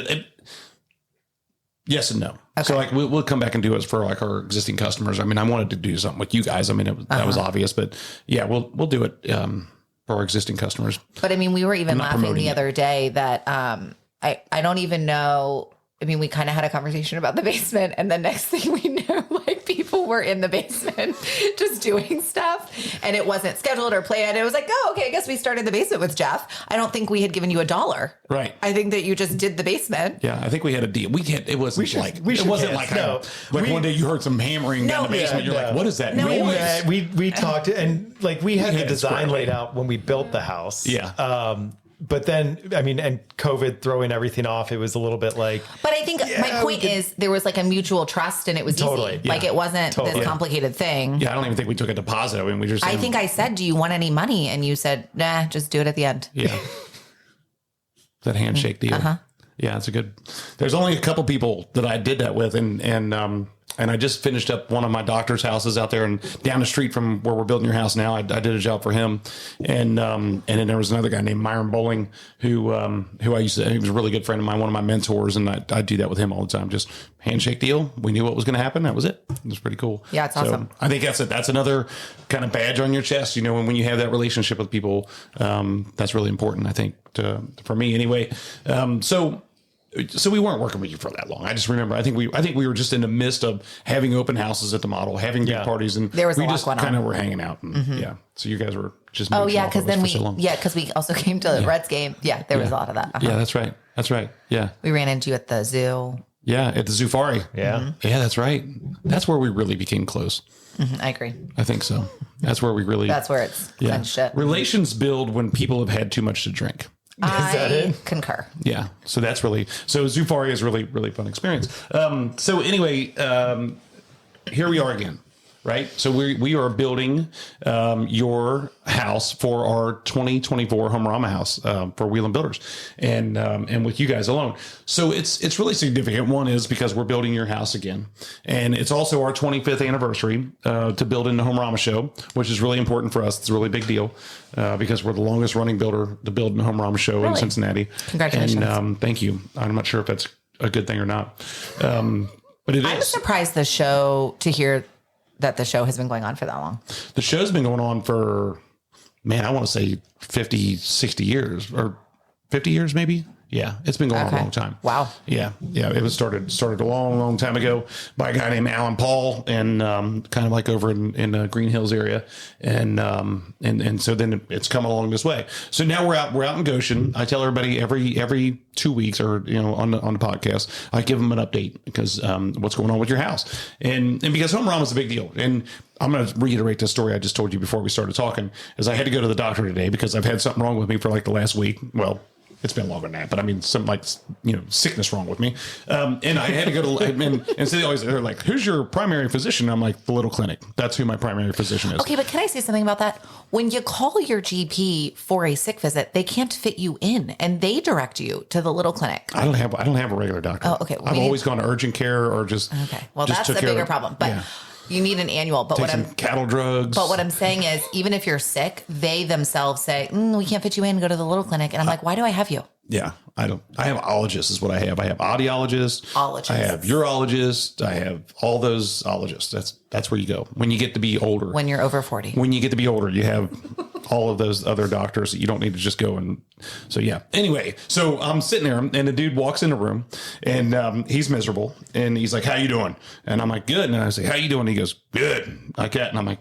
Yes and no. So like we'll come back and do it for like our existing customers. I mean, I wanted to do something with you guys. I mean, that was obvious, but yeah, we'll do it for our existing customers. But I mean, we were even laughing the other day that I don't even know. I mean, we kind of had a conversation about the basement, and the next thing we knew, like people were in the basement just doing stuff, and it wasn't scheduled or planned. It was like, oh, okay, I guess we started the basement with Jeff. I don't think we had given you $1. Right. I think that you just did the basement. Yeah, I think we had a deal. One day you heard some hammering down the basement. You're like, what is that noise? We talked, and like we had the design laid out when we built the house. Yeah. But then, I mean, and COVID throwing everything off, it was a little bit like. But I think my point is there was like a mutual trust, and it was easy. Yeah. Like it wasn't this complicated thing. Yeah, I don't even think we took a deposit. I mean, we just. I think I said, "Do you want any money?" And you said, "Nah, just do it at the end." Yeah. That handshake deal. Yeah, it's a good. There's only a couple people that I did that with, and I just finished up one of my doctor's houses out there and down the street from where we're building your house now. I did a job for him, and then there was another guy named Myron Bowling who I used to. He was a really good friend of mine, one of my mentors, and I do that with him all the time. Just handshake deal. We knew what was going to happen. That was it. It was pretty cool. Yeah, it's awesome. I think that's another kind of badge on your chest. You know, when you have that relationship with people, that's really important. I think for me anyway. So we weren't working with you for that long. I just remember. I think we were just in the midst of having open houses at the model, having big parties, and there was we a lot just going on. kind of were hanging out. And, Yeah. So you guys were just because then because we also came to the Reds game. Yeah, there was a lot of that. Yeah, that's right. That's right. Yeah. We ran into you at the zoo. Yeah, at the Zufari. Yeah. Yeah, that's right. That's where we really became close. I agree. I think so. That's where we really. That's where it's clenched it. Relations build when people have had too much to drink. I concur. Yeah. So that's really, Zufari is really, really fun experience. So anyway, here we are again, right? So we are building your house for our 2024 Homearama house for Wieland Builders, and with you guys alone. So it's really significant. One is because we're building your house again, and it's also our 25th anniversary to build in the Homearama show, which is really important for us. It's a really big deal because we're the longest running builder to build in the Homearama show in Cincinnati. Congratulations! And thank you. I'm not sure if that's a good thing or not, but it is. I'm surprised to hear that the show has been going on for that long. The show's been going on for, man, I want to say 50, 60 years or 50 years maybe. Yeah, it's been going on a long time. Wow. Yeah. It was started a long time ago by a guy named Alan Paul, and kind of like over in the Green Hills area, and so then it's come along this way. So now we're out in Goshen. I tell everybody every 2 weeks, or on the podcast, I give them an update because what's going on with your house, and because Homearama is a big deal. And I'm going to reiterate the story I just told you before we started talking. Is I had to go to the doctor today because I've had something wrong with me for like the last week. Well, it's been longer than that, but I mean, some sickness wrong with me. And I had to go to, and so they're like, who's your primary physician? I'm like, the little clinic. That's who my primary physician is. Okay. But can I say something about that? When you call your GP for a sick visit, they can't fit you in, and they direct you to the little clinic. I don't have a regular doctor. Oh, okay. I've always gone to urgent care or just, okay. Well, that's the bigger problem, but you need an annual. But take some cattle drugs. But what I'm saying is, even if you're sick, they themselves say, we can't fit you in, go to the little clinic. And I'm like, why do I have you? Yeah, I have ologists is what I have. I have audiologists. I have urologists. I have all those ologists. That's where you go when you get to be older. When you're over 40. When you get to be older, you have all of those other doctors that you don't need to just go and. So yeah. Anyway, so I'm sitting there, and the dude walks in the room, and he's miserable, and he's like, "How you doing?" And I'm like, "Good." And I say, "How you doing?" And he goes, "Good." Like that, and I'm like,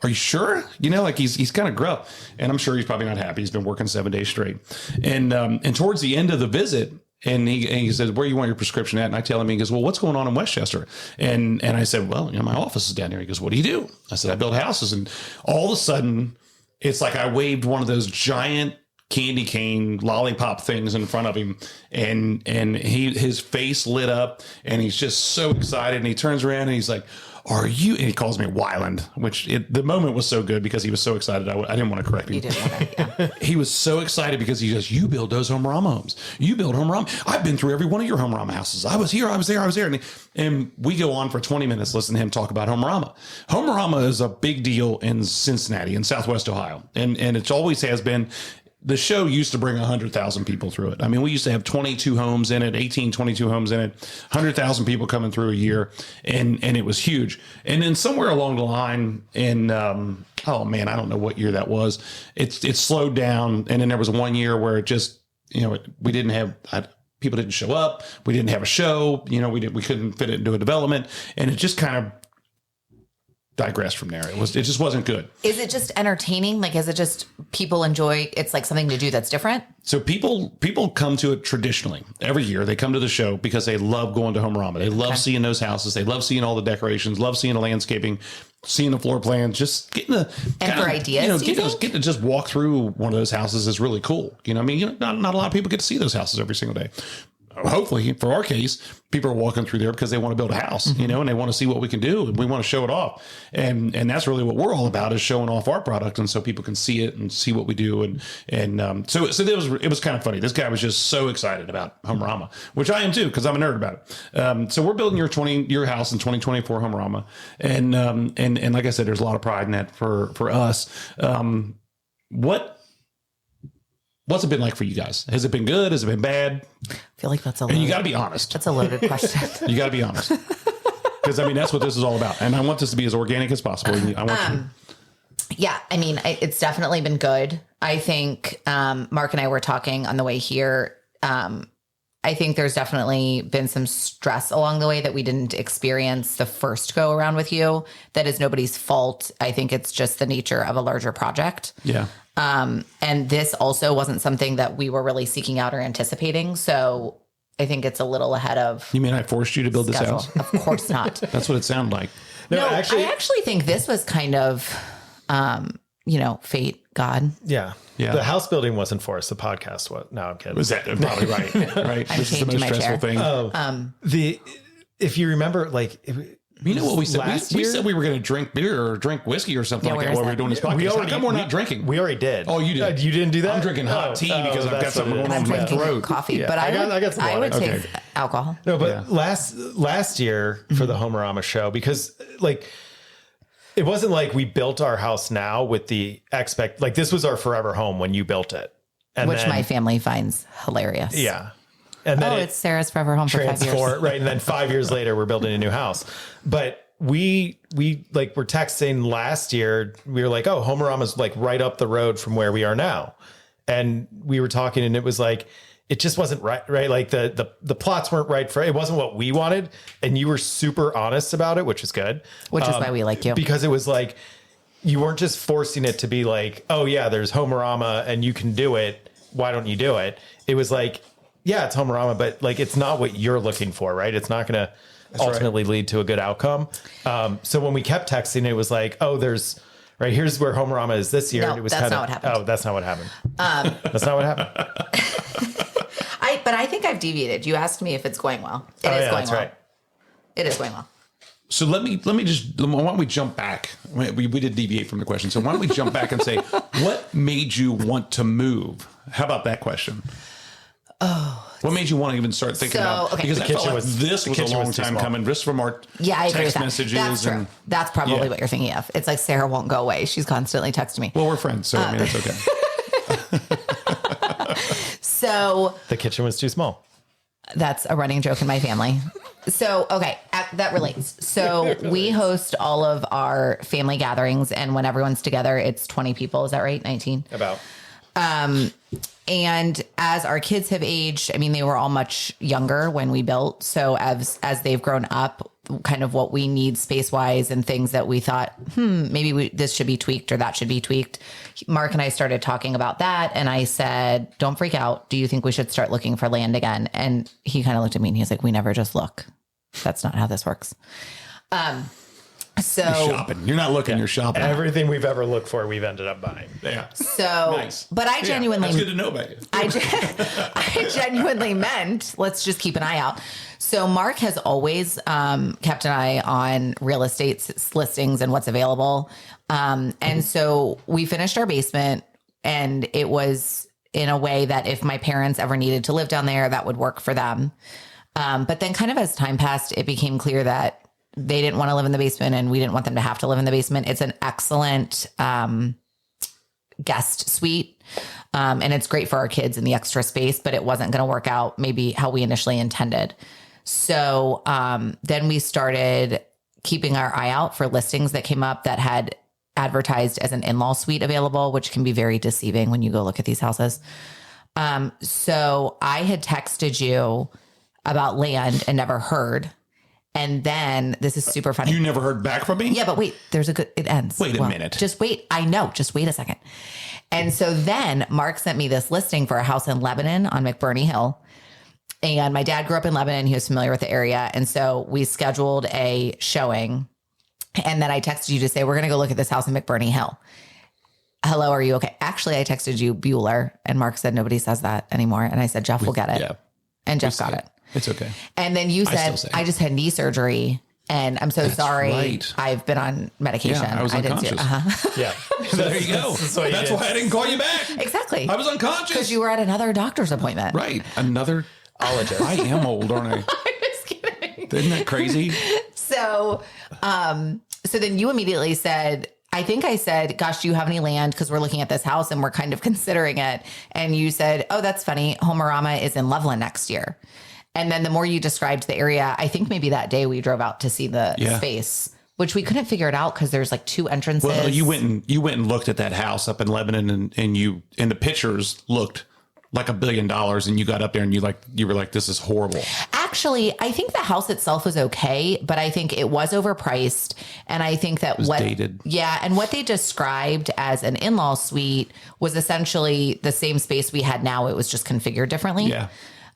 are you sure? Like he's kind of gruff, and I'm sure he's probably not happy. He's been working 7 days straight, and towards the end of the visit, and he says, "Where you want your prescription at?" And I tell him, he goes, "Well, what's going on in Westchester?" And I said, "Well, my office is down there." He goes, "What do you do?" I said, "I build houses." And all of a sudden, it's like I waved one of those giant candy cane lollipop things in front of him, and his face lit up, and he's just so excited, and he turns around and he's like, "Are you?" And he calls me Wieland, which the moment was so good because he was so excited. I didn't want to correct him. You didn't want to, yeah. He was so excited because he goes, "You build those Homearama homes. You build Homearama. I've been through every one of your Homearama houses. I was here. I was there. I was there." And we go on for 20 minutes listening to him talk about Homearama. Homearama is a big deal in Cincinnati, in Southwest Ohio, and it always has been. the show used to bring 100,000 people through it. I mean, we used to have 22 homes in it, 22 homes in it, 100,000 people coming through a year. And it was huge. And then somewhere along the line in, oh man, I don't know what year that was. It slowed down. And then there was one year where it just, we didn't have, people didn't show up. We didn't have a show. We couldn't fit it into a development. And it just kind of digressed from there. It just wasn't good. Is it just entertaining? Like, is it just people enjoy? It's like something to do that's different. So people come to it traditionally every year. They come to the show because they love going to Homearama. They love seeing those houses. They love seeing all the decorations. Love seeing the landscaping, seeing the floor plans. Just getting the for ideas. Getting to just walk through one of those houses is really cool. Not a lot of people get to see those houses every single day. Hopefully, for our case, people are walking through there because they want to build a house, and they want to see what we can do, and we want to show it off. And that's really what we're all about, is showing off our product, and so people can see it and see what we do. And so it was kind of funny. This guy was just so excited about Homearama, which I am too, because I'm a nerd about it. So we're building your house in 2024 Homearama, and like I said, there's a lot of pride in that for us. What's it been like for you guys? Has it been good? Has it been bad? I feel like that's and you got to be honest. That's a loaded question. You got to be honest. Because, that's what this is all about. And I want this to be as organic as possible. Yeah, it's definitely been good. I think Mark and I were talking on the way here. I think there's definitely been some stress along the way that we didn't experience the first go around with you. That is nobody's fault. I think it's just the nature of a larger project. Yeah. And this also wasn't something that we were really seeking out or anticipating. So I think it's a little ahead of. You mean I forced you to build schedule. this house? Of course not. That's what it sounded like. No, I actually think this was kind of, fate, God. Yeah. Yeah. The house building wasn't for us. The podcast was. No, I'm kidding. Was that probably right? Right. I'm this is the most stressful thing. If you remember, you know what we said? We said we were going to drink beer or drink whiskey or something like that while we were doing this podcast. We're not drinking. We already did. Oh, you did? You didn't do that? I'm drinking hot tea because I've got something going on in my throat. Coffee, yeah. but I got some I would take alcohol. No, but last year for the Homearama show, because it wasn't like we built our house now with the this was our forever home when you built it. And which my family finds hilarious. Yeah. And then it's Sarah's forever home for 5 years. Right. And then 5 years later, we're building a new house. But we were texting last year. We were like, oh, Homearama's right up the road from where we are now. And we were talking, and it was it just wasn't right. Right. The plots weren't right it wasn't what we wanted. And you were super honest about it, which is good. Which is why we like you. Because it was you weren't just forcing it to be oh yeah, there's Homearama and you can do it. Why don't you do it? It was yeah, it's Homearama, but it's not what you're looking for, right? It's not going to ultimately lead to a good outcome. So when we kept texting, it was oh, there's here's where Homearama is this year. No, and it was that's not what happened. Oh, that's not what happened. That's not what happened. But I think I've deviated. You asked me if it's going well. It is going well. Right. It is going well. So let me just, why don't we jump back? We did deviate from the question. So why don't we jump back and say, what made you want to move? How about that question? Oh, what made you want to even start thinking about? Okay. Because I felt this was a long time coming. Just from our text messages. That's true. That's probably what you're thinking of. It's Sarah won't go away. She's constantly texting me. Well, we're friends, so it's okay. So the kitchen was too small. That's a running joke in my family. So, okay, that relates. So we host all of our family gatherings, and when everyone's together, it's 20 people. Is that right? 19? About. And as our kids have aged, they were all much younger when we built. So as they've grown up, kind of what we need space wise and things that we thought, maybe this should be tweaked or that should be tweaked. Mark and I started talking about that. And I said, don't freak out. Do you think we should start looking for land again? And he kind of looked at me and he's like, we never just look. That's not how this works. So you're shopping. You're not looking, you're shopping. Everything we've ever looked for, we've ended up buying. Yeah. So, nice. But I genuinely, that's good to know about you. I genuinely meant, let's just keep an eye out. So Mark has always kept an eye on real estate listings and what's available. And so we finished our basement, and it was in a way that if my parents ever needed to live down there, that would work for them. But then kind of as time passed, it became clear that they didn't want to live in the basement, and we didn't want them to have to live in the basement. It's an excellent guest suite. And it's great for our kids in the extra space, but it wasn't going to work out maybe how we initially intended. So then we started keeping our eye out for listings that came up that had advertised as an in-law suite available, which can be very deceiving when you go look at these houses. So I had texted you about land and never heard. And then this is super funny. You never heard back from me? Yeah, but wait, it ends. Wait a minute. Just wait. I know. Just wait a second. And so then Mark sent me this listing for a house in Lebanon on McBurney Hill. And my dad grew up in Lebanon. He was familiar with the area. And so we scheduled a showing. And then I texted you to say, we're going to go look at this house in McBurney Hill. Hello, are you okay? Actually, I texted you Bueller. And Mark said, nobody says that anymore. And I said, Jeff will get it. Yeah. And Jeff got it. It's okay. And then you said, I just had knee surgery. And I'm so sorry. Right. I've been on medication. Yeah, I was unconscious. Yeah. So there you go. That's why I didn't call you back. Exactly. I was unconscious. Because you were at another doctor's appointment. Right. Another ologist. I am old, aren't I? I'm just kidding. Isn't that crazy? So then you immediately said, I think I said, gosh, do you have any land? Because we're looking at this house and we're kind of considering it. And you said, oh, that's funny. Homearama is in Loveland next year. And then the more you described the area, I think maybe that day we drove out to see the space, which we couldn't figure it out because there's like 2 entrances. Well, you went and looked at that house up in Lebanon, and you in the pictures looked like $1 billion, and you got up there and you were like, this is horrible. Actually, I think the house itself was okay, but I think it was overpriced. And I think that dated. Yeah. And what they described as an in-law suite was essentially the same space we had now. It was just configured differently. Yeah.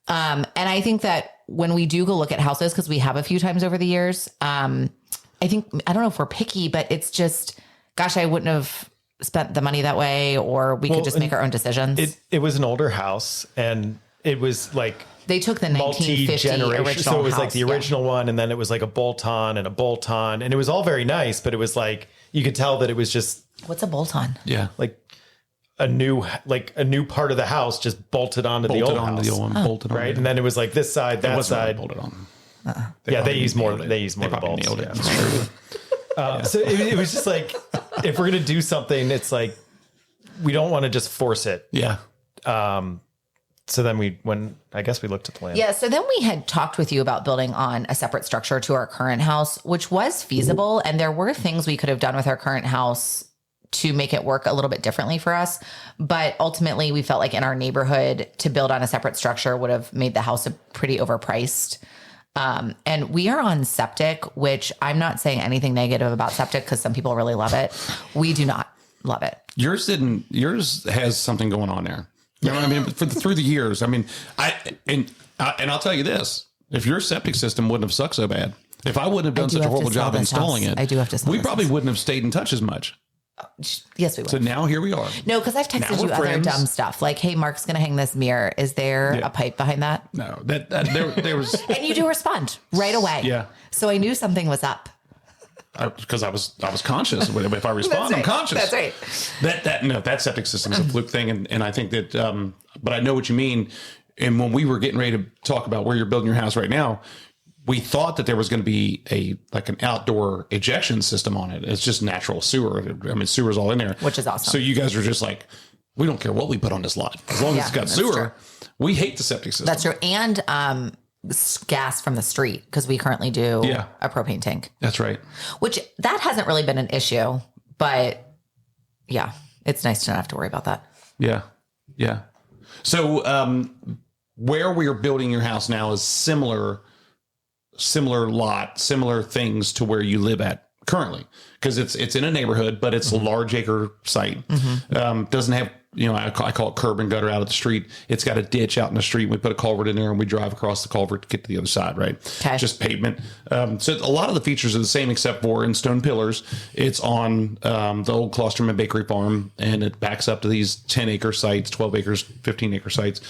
And I think that when we do go look at houses, because we have a few times over the years, I don't know if we're picky, but it's just, gosh, I wouldn't have spent the money that way, or we could just make our own decisions. It was an older house, and it was like they took the 1950 original so it was house, like the original one, and then it was like a bolt-on and a bolt-on, and it was all very nice, but it was like you could tell that it was just what's a bolt-on? Yeah, like a new part of the house just bolted onto the old house. The old one, bolted on, right? And then it was like this side, that side, bolted on. They use more. They use more bolts. So it was just like, if we're gonna do something, it's like we don't want to just force it. Yeah. So then I guess we looked at the land. Yeah. So then we had talked with you about building on a separate structure to our current house, which was feasible, and there were things we could have done with our current house to make it work a little bit differently for us. But ultimately, we felt like in our neighborhood to build on a separate structure would have made the house pretty overpriced. And we are on septic, which I'm not saying anything negative about septic because some people really love it. We do not love it. Yours has something going on there. You know what I mean? Through the years, I mean, and I'll tell you this: if your septic system wouldn't have sucked so bad, if I wouldn't have done such a horrible job installing it, I do have to sell we probably wouldn't have stayed in touch as much. Yes, we would. So now here we are. No, because I've texted you other dumb stuff like, "Hey, Mark's going to hang this mirror. Is there a pipe behind that?" No, there was. And you do respond right away. Yeah. So I knew something was up. Because I was conscious. If I respond, I'm conscious. That's right. That septic system is a fluke thing, and I think that. But I know what you mean. And when we were getting ready to talk about where you're building your house right now, we thought that there was going to be an outdoor ejection system on it. It's just natural sewer. I mean, sewer's all in there, which is awesome. So you guys are just like, we don't care what we put on this lot as long as it's got sewer. True. We hate the septic system. That's true, and gas from the street because we currently do a propane tank. That's right. Which that hasn't really been an issue, but yeah, it's nice to not have to worry about that. Yeah, yeah. So where we are building your house now is similar lot, similar things to where you live at currently, because it's in a neighborhood, but it's a large acre site. Doesn't have, I call it curb and gutter out of the street. It's got a ditch out in the street. We put a culvert in there and we drive across the culvert to get to the other side, right? Okay. Just pavement. So a lot of the features are the same, except for in stone pillars. It's on the old Klosterman Bakery Farm, and it backs up to these 10-acre sites, 12 acres, 15-acre sites.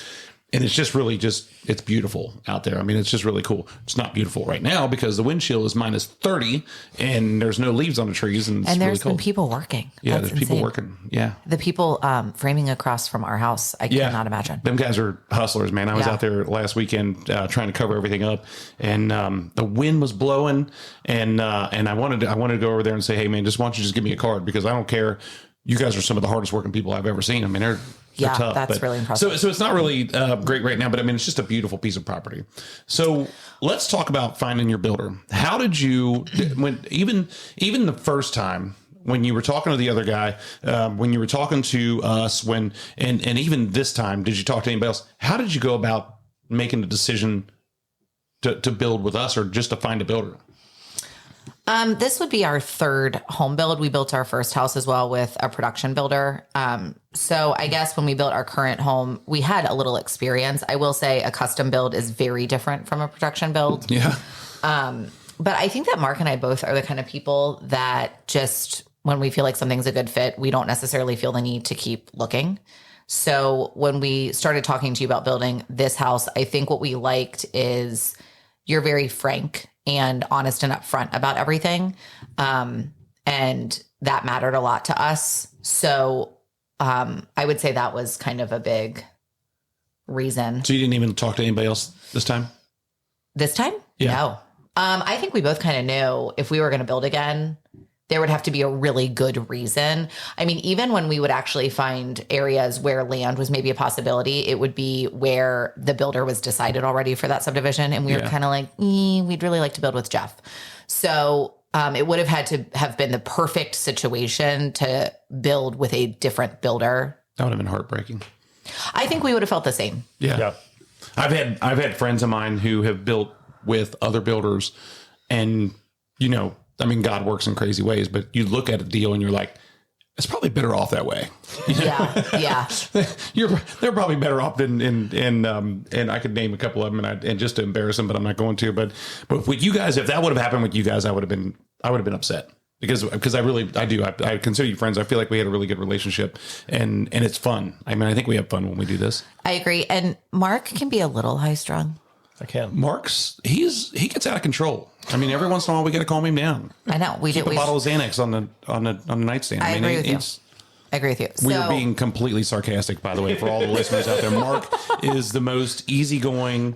And it's just really it's beautiful out there. I mean, it's just really cool. It's not beautiful right now because the wind chill is minus 30 and there's no leaves on the trees. And there's really cold. been people working. Yeah, That's there's people insane. working. Yeah. The people framing across from our house, I cannot imagine. Them guys are hustlers, man. I was out there last weekend trying to cover everything up, and the wind was blowing, and I wanted to go over there and say, hey, man, why don't you just give me a card, because I don't care you guys are some of the hardest working people I've ever seen. I mean, they're tough. That's really impressive. So it's not really great right now, but I mean, it's just a beautiful piece of property. So let's talk about finding your builder. How did you, when even the first time when you were talking to the other guy, when you were talking to us, and even this time, did you talk to anybody else? How did you go about making the decision to build with us or just to find a builder? This would be our third home build. We built our first house as well with a production builder. So I guess when we built our current home, we had a little experience. I will say a custom build is very different from a production build. Yeah. But I think that Mark and I both are the kind of people that just when we feel like something's a good fit, we don't necessarily feel the need to keep looking. So when we started talking to you about building this house, I think what we liked is you're very frank and honest and upfront about everything. And that mattered a lot to us. So I would say that was kind of a big reason. So you didn't even talk to anybody else this time? This time? Yeah. No. I think we both kind of knew if we were going to build again, there would have to be a really good reason. I mean, even when we would actually find areas where land was maybe a possibility, it would be where the builder was decided already for that subdivision. And we were kind of like, we'd really like to build with Jeff. So it would have had to have been the perfect situation to build with a different builder. That would have been heartbreaking. I think we would have felt the same. Yeah. I've had friends of mine who have built with other builders, and I mean, God works in crazy ways, but you look at a deal and you're like, it's probably better off that way. Yeah. They're probably better off than and I could name a couple of them and just to embarrass them, but I'm not going to. But with you guys, if that would have happened with you guys, I would have been upset because I consider you friends. I feel like we had a really good relationship and it's fun. I mean, I think we have fun when we do this. I agree. And Mark can be a little high strung. I can. He gets out of control. I mean, every once in a while we got to calm him down. I know we Keep do. a bottle of Xanax on the nightstand. I agree with you. I agree with you. We are being completely sarcastic, by the way, for all the listeners out there. Mark is the most easygoing,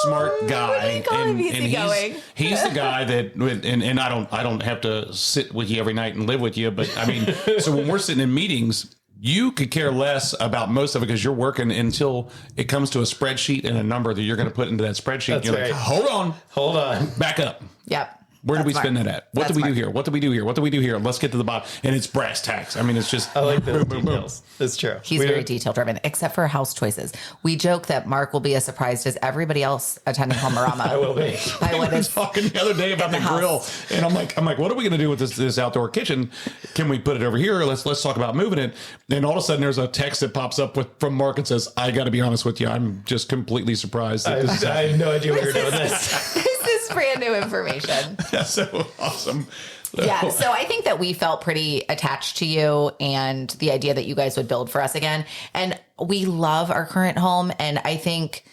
smart guy, and he's the guy that. And I don't have to sit with you every night and live with you, but I mean, so when we're sitting in meetings, you could care less about most of it because you're working until it comes to a spreadsheet and a number that you're going to put into that spreadsheet. That's You're right. like, hold on, back up. Yep. Where do we spend that at? What do we do here? What do we do here? What do we do here? Let's get to the bottom. And it's brass tacks. I mean, it's just. I like those details. It's true. He's very detail driven, except for house choices. We joke that Mark will be as surprised as everybody else attending Homearama. I will be. I was talking the other day about the grill, and I'm like, what are we going to do with this outdoor kitchen? Can we put it over here? Let's talk about moving it. And all of a sudden, there's a text that pops up from Mark and says, "I got to be honest with you, I'm just completely surprised." I have no idea what you're doing this. This is brand new information. That's so awesome. Yeah, so I think that we felt pretty attached to you and the idea that you guys would build for us again. And we love our current home. And I think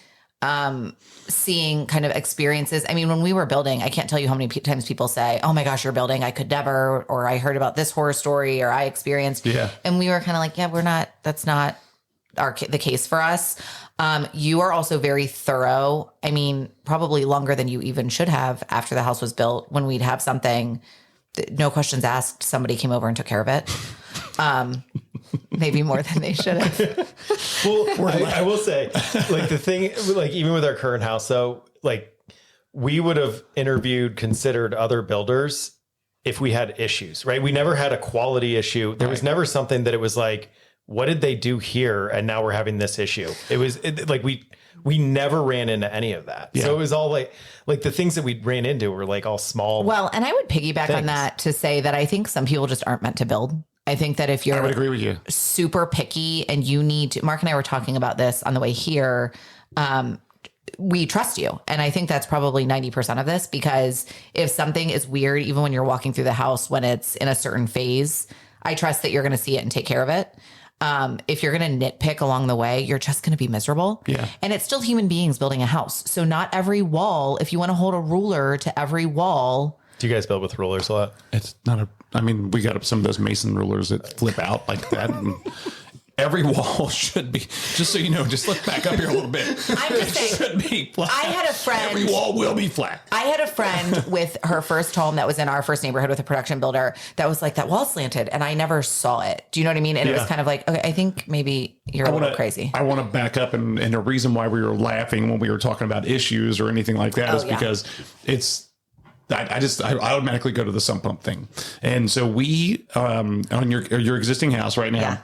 seeing kind of experiences, I mean, when we were building, I can't tell you how many times people say, oh my gosh, you're building, I could never, or I heard about this horror story, or I experienced. Yeah. And we were kind of like, that's not the case for us. You are also very thorough. I mean, probably longer than you even should have after the house was built. When we'd have something, no questions asked, somebody came over and took care of it. Maybe more than they should have. Well, I will say, like the thing, like even with our current house, though, like we would have considered other builders if we had issues, right? We never had a quality issue. There was never something that it was like, what did they do here? And now we're having this issue. It was like we never ran into any of that. Yeah. So it was all like the things that we ran into were like all small. Well, and I would piggyback on that to say that I think some people just aren't meant to build. I think that if you're I would agree with you. Super picky and you need to, Mark and I were talking about this on the way here. We trust you. And I think that's probably 90% of this, because if something is weird, even when you're walking through the house, when it's in a certain phase, I trust that you're going to see it and take care of it. If you're going to nitpick along the way, you're just going to be miserable. Yeah. And it's still human beings building a house. So not every wall, if you want to hold a ruler to every wall. Do you guys build with rulers a lot? It's not we got some of those Mason rulers that flip out like that. And every wall should be, just so you know, just look back up here a little bit. I'm just saying, should be flat. I had a friend. Every wall will be flat. I had a friend with her first home that was in our first neighborhood with a production builder that was like, that wall slanted, and I never saw it. Do you know what I mean? And it was kind of like, okay, I think maybe you're a little crazy. I want to back up, and the reason why we were laughing when we were talking about issues or anything like that is because it's, I automatically go to the sump pump thing. And so we, on your existing house right now,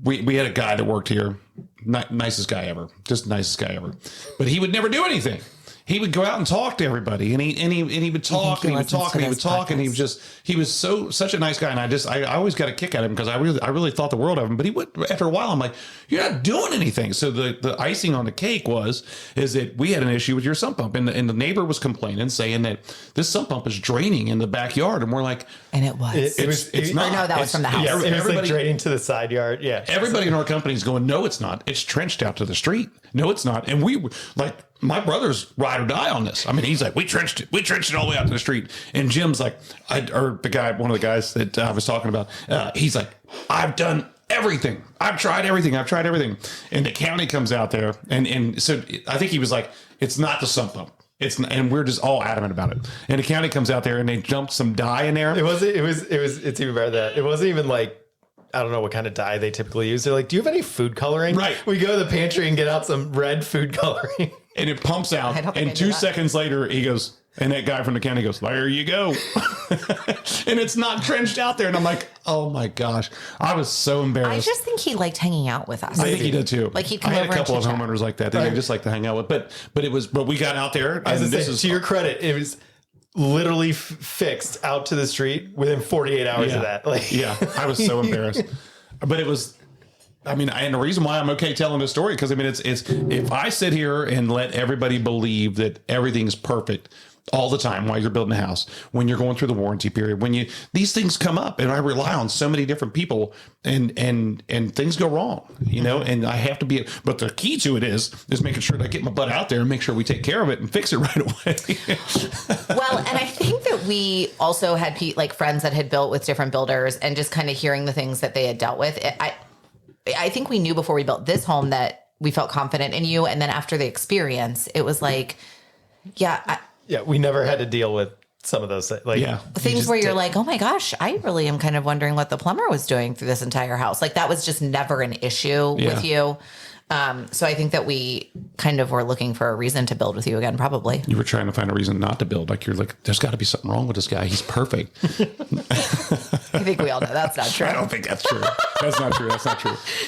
we had a guy that worked here, nicest guy ever, just nicest guy ever, but he would never do anything. He would go out and talk to everybody, and he would talk and he would talk and he would talk, and he was such a nice guy. And I always got a kick at him because I really thought the world of him. But he would, after a while, I'm like, you're not doing anything. So the icing on the cake is that we had an issue with your sump pump, and the neighbor was complaining, saying that this sump pump is draining in the backyard, and we're like, and it was. It's not. No, that was from the house. Yeah, it was like draining to the side yard. Yeah, everybody in our company is going, no, it's not. It's trenched out to the street. No, it's not. And we like. My brother's ride or die on this. I mean, he's like, we trenched it all the way out to the street. And Jim's like, one of the guys that I was talking about, he's like, I've done everything. I've tried everything. And the county comes out there. And so I think he was like, it's not the sump pump. And we're just all adamant about it. And the county comes out there and they dumped some dye in there. It's even better than that. It wasn't even like, I don't know what kind of dye they typically use. They're like, do you have any food coloring? Right. We go to the pantry and get out some red food coloring. And it pumps out. And 2 seconds later, he goes, and that guy from the county goes, there you go. And it's not trenched out there. And I'm like, oh my gosh. I was so embarrassed. I just think he liked hanging out with us. I think he did too. Like he'd come I had over a couple and of homeowners like that. They just like to hang out with. But we got out there. And to your credit, it was literally fixed out to the street within 48 hours of that. Like, yeah, I was so embarrassed. But it was, I mean, and the reason why I'm okay telling this story, because I mean, it's if I sit here and let everybody believe that everything's perfect all the time while you're building a house, when you're going through the warranty period, these things come up, and I rely on so many different people, and things go wrong, you know, and I have to be, but the key to it is making sure that I get my butt out there and make sure we take care of it and fix it right away. Well, and I think that we also had like friends that had built with different builders, and just kind of hearing the things that they had dealt with. I think we knew before we built this home that we felt confident in you. And then after the experience, it was like, we never had to deal with some of those things where you're like, oh my gosh, I really am kind of wondering what the plumber was doing through this entire house. Like that was just never an issue with you. So I think that we kind of were looking for a reason to build with you again, probably. You were trying to find a reason not to build. Like you're like, there's got to be something wrong with this guy. He's perfect. I think we all know that's not true. I don't think that's true. That's not true.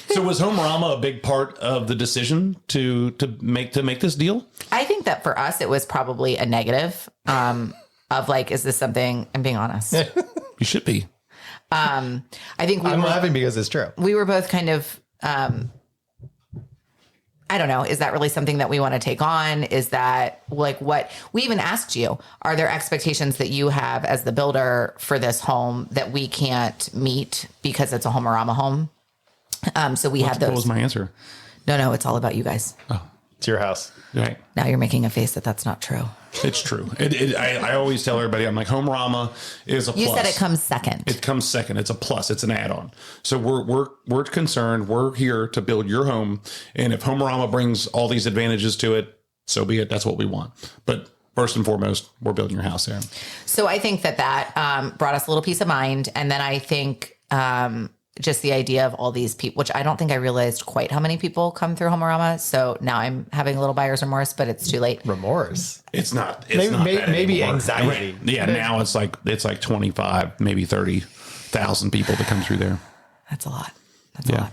So was Homearama a big part of the decision to make this deal? I think that for us, it was probably a negative of like, is this something, I'm being honest. You should be. I think I'm laughing because it's true. We were both kind of, I don't know. Is that really something that we want to take on? Is that like what we even asked you? Are there expectations that you have as the builder for this home that we can't meet because it's a Homearama home? So we had those. What was my answer? No, it's all about you guys. Oh, it's your house. Right. Now you're making a face that that's not true. It's true. I always tell everybody, I'm like, Homearama is a plus. You said it comes second. It comes second. It's a plus. It's an add-on. So we're concerned. We're here to build your home. And if Homearama brings all these advantages to it, so be it. That's what we want. But first and foremost, we're building your house there. So I think that brought us a little peace of mind. And then I think just the idea of all these people, which I don't think I realized quite how many people come through Homearama. So now I'm having a little buyer's remorse, but it's too late. Remorse? It's not. Maybe anxiety. Yeah, now it's like 25, maybe 30,000 people that come through there. That's a lot. That's a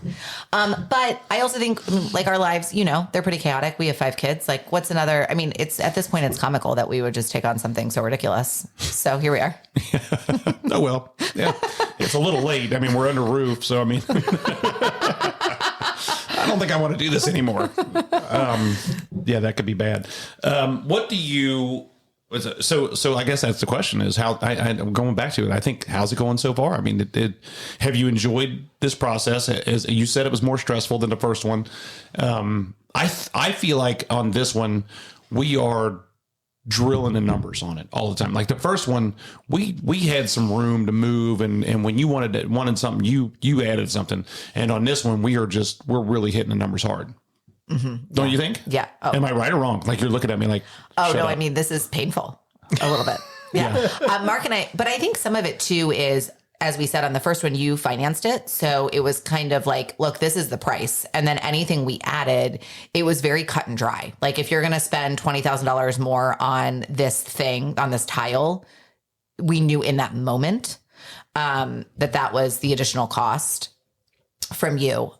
lot. But I also think like our lives, you know, they're pretty chaotic. We have 5 kids. Like what's another, I mean, it's at this point, it's comical that we would just take on something so ridiculous. So here we are. Oh, well, yeah, it's a little late. I mean, we're under roof. So, I mean, I don't think I want to do this anymore. Yeah, that could be bad. What do you, so I guess that's the question is how I'm going back to it. I think, how's it going so far? I mean, have you enjoyed this process? As you said, it was more stressful than the first one. I feel like on this one, we are drilling the numbers on it all the time. Like the first one, we had some room to move, and when you wanted something, you added something. And on this one, we're really hitting the numbers hard. Don't you think? Yeah. Oh. Am I right or wrong? Like you're looking at me like, oh no, up. I mean, this is painful a little bit. Yeah. Mark and I, but I think some of it too is, as we said on the first one, you financed it. So it was kind of like, look, this is the price. And then anything we added, it was very cut and dry. Like if you're going to spend $20,000 more on this thing, on this tile, we knew in that moment that was the additional cost from you.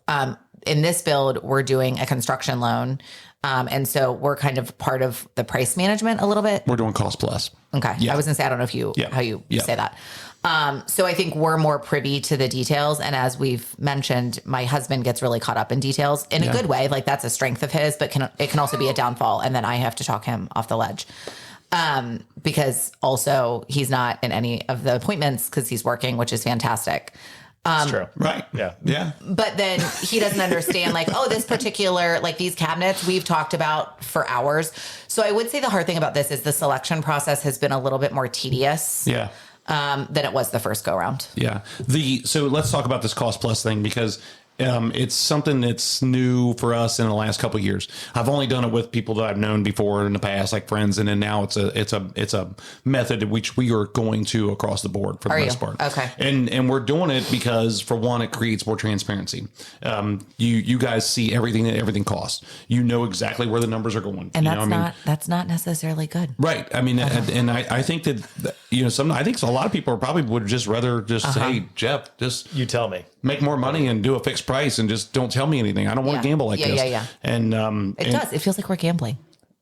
In this build, we're doing a construction loan. And so we're kind of part of the price management a little bit. We're doing cost plus. Okay. Yeah. I was gonna say, I don't know if how you say that. So I think we're more privy to the details. And as we've mentioned, my husband gets really caught up in details in a good way. Like that's a strength of his, but it can also be a downfall. And then I have to talk him off the ledge. Because also he's not in any of the appointments because he's working, which is fantastic. It's true. Right. Yeah. Yeah. But then he doesn't understand like, oh, this particular, like these cabinets we've talked about for hours. So I would say the hard thing about this is the selection process has been a little bit more tedious. Yeah. Than it was the first go round. Yeah. So let's talk about this cost plus thing because it's something that's new for us in the last couple of years. I've only done it with people that I've known before in the past, like friends, and then now it's a method which we are going to across the board for the most part. Okay. And we're doing it because for one, it creates more transparency. You guys see everything that everything costs. You know exactly where the numbers are going. And that's not necessarily good. Right. I mean, and I think that I think a lot of people probably would just rather just say, hey, Jeff, just You tell me. make more money and do a fixed price and just don't tell me anything. I don't want to gamble like this. Yeah. And It does. It feels like we're gambling.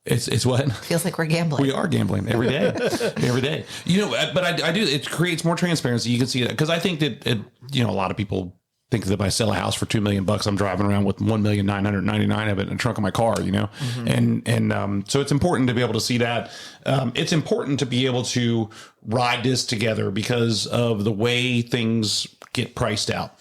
it's what? It feels like we're gambling. We are gambling every day, every day. But I do. It creates more transparency. You can see that because I think that a lot of people think that if I sell a house for $2 million, I'm driving around with $1,999,000 of it in the trunk of my car. And so it's important to be able to see that. It's important to be able to ride this together because of the way things get priced out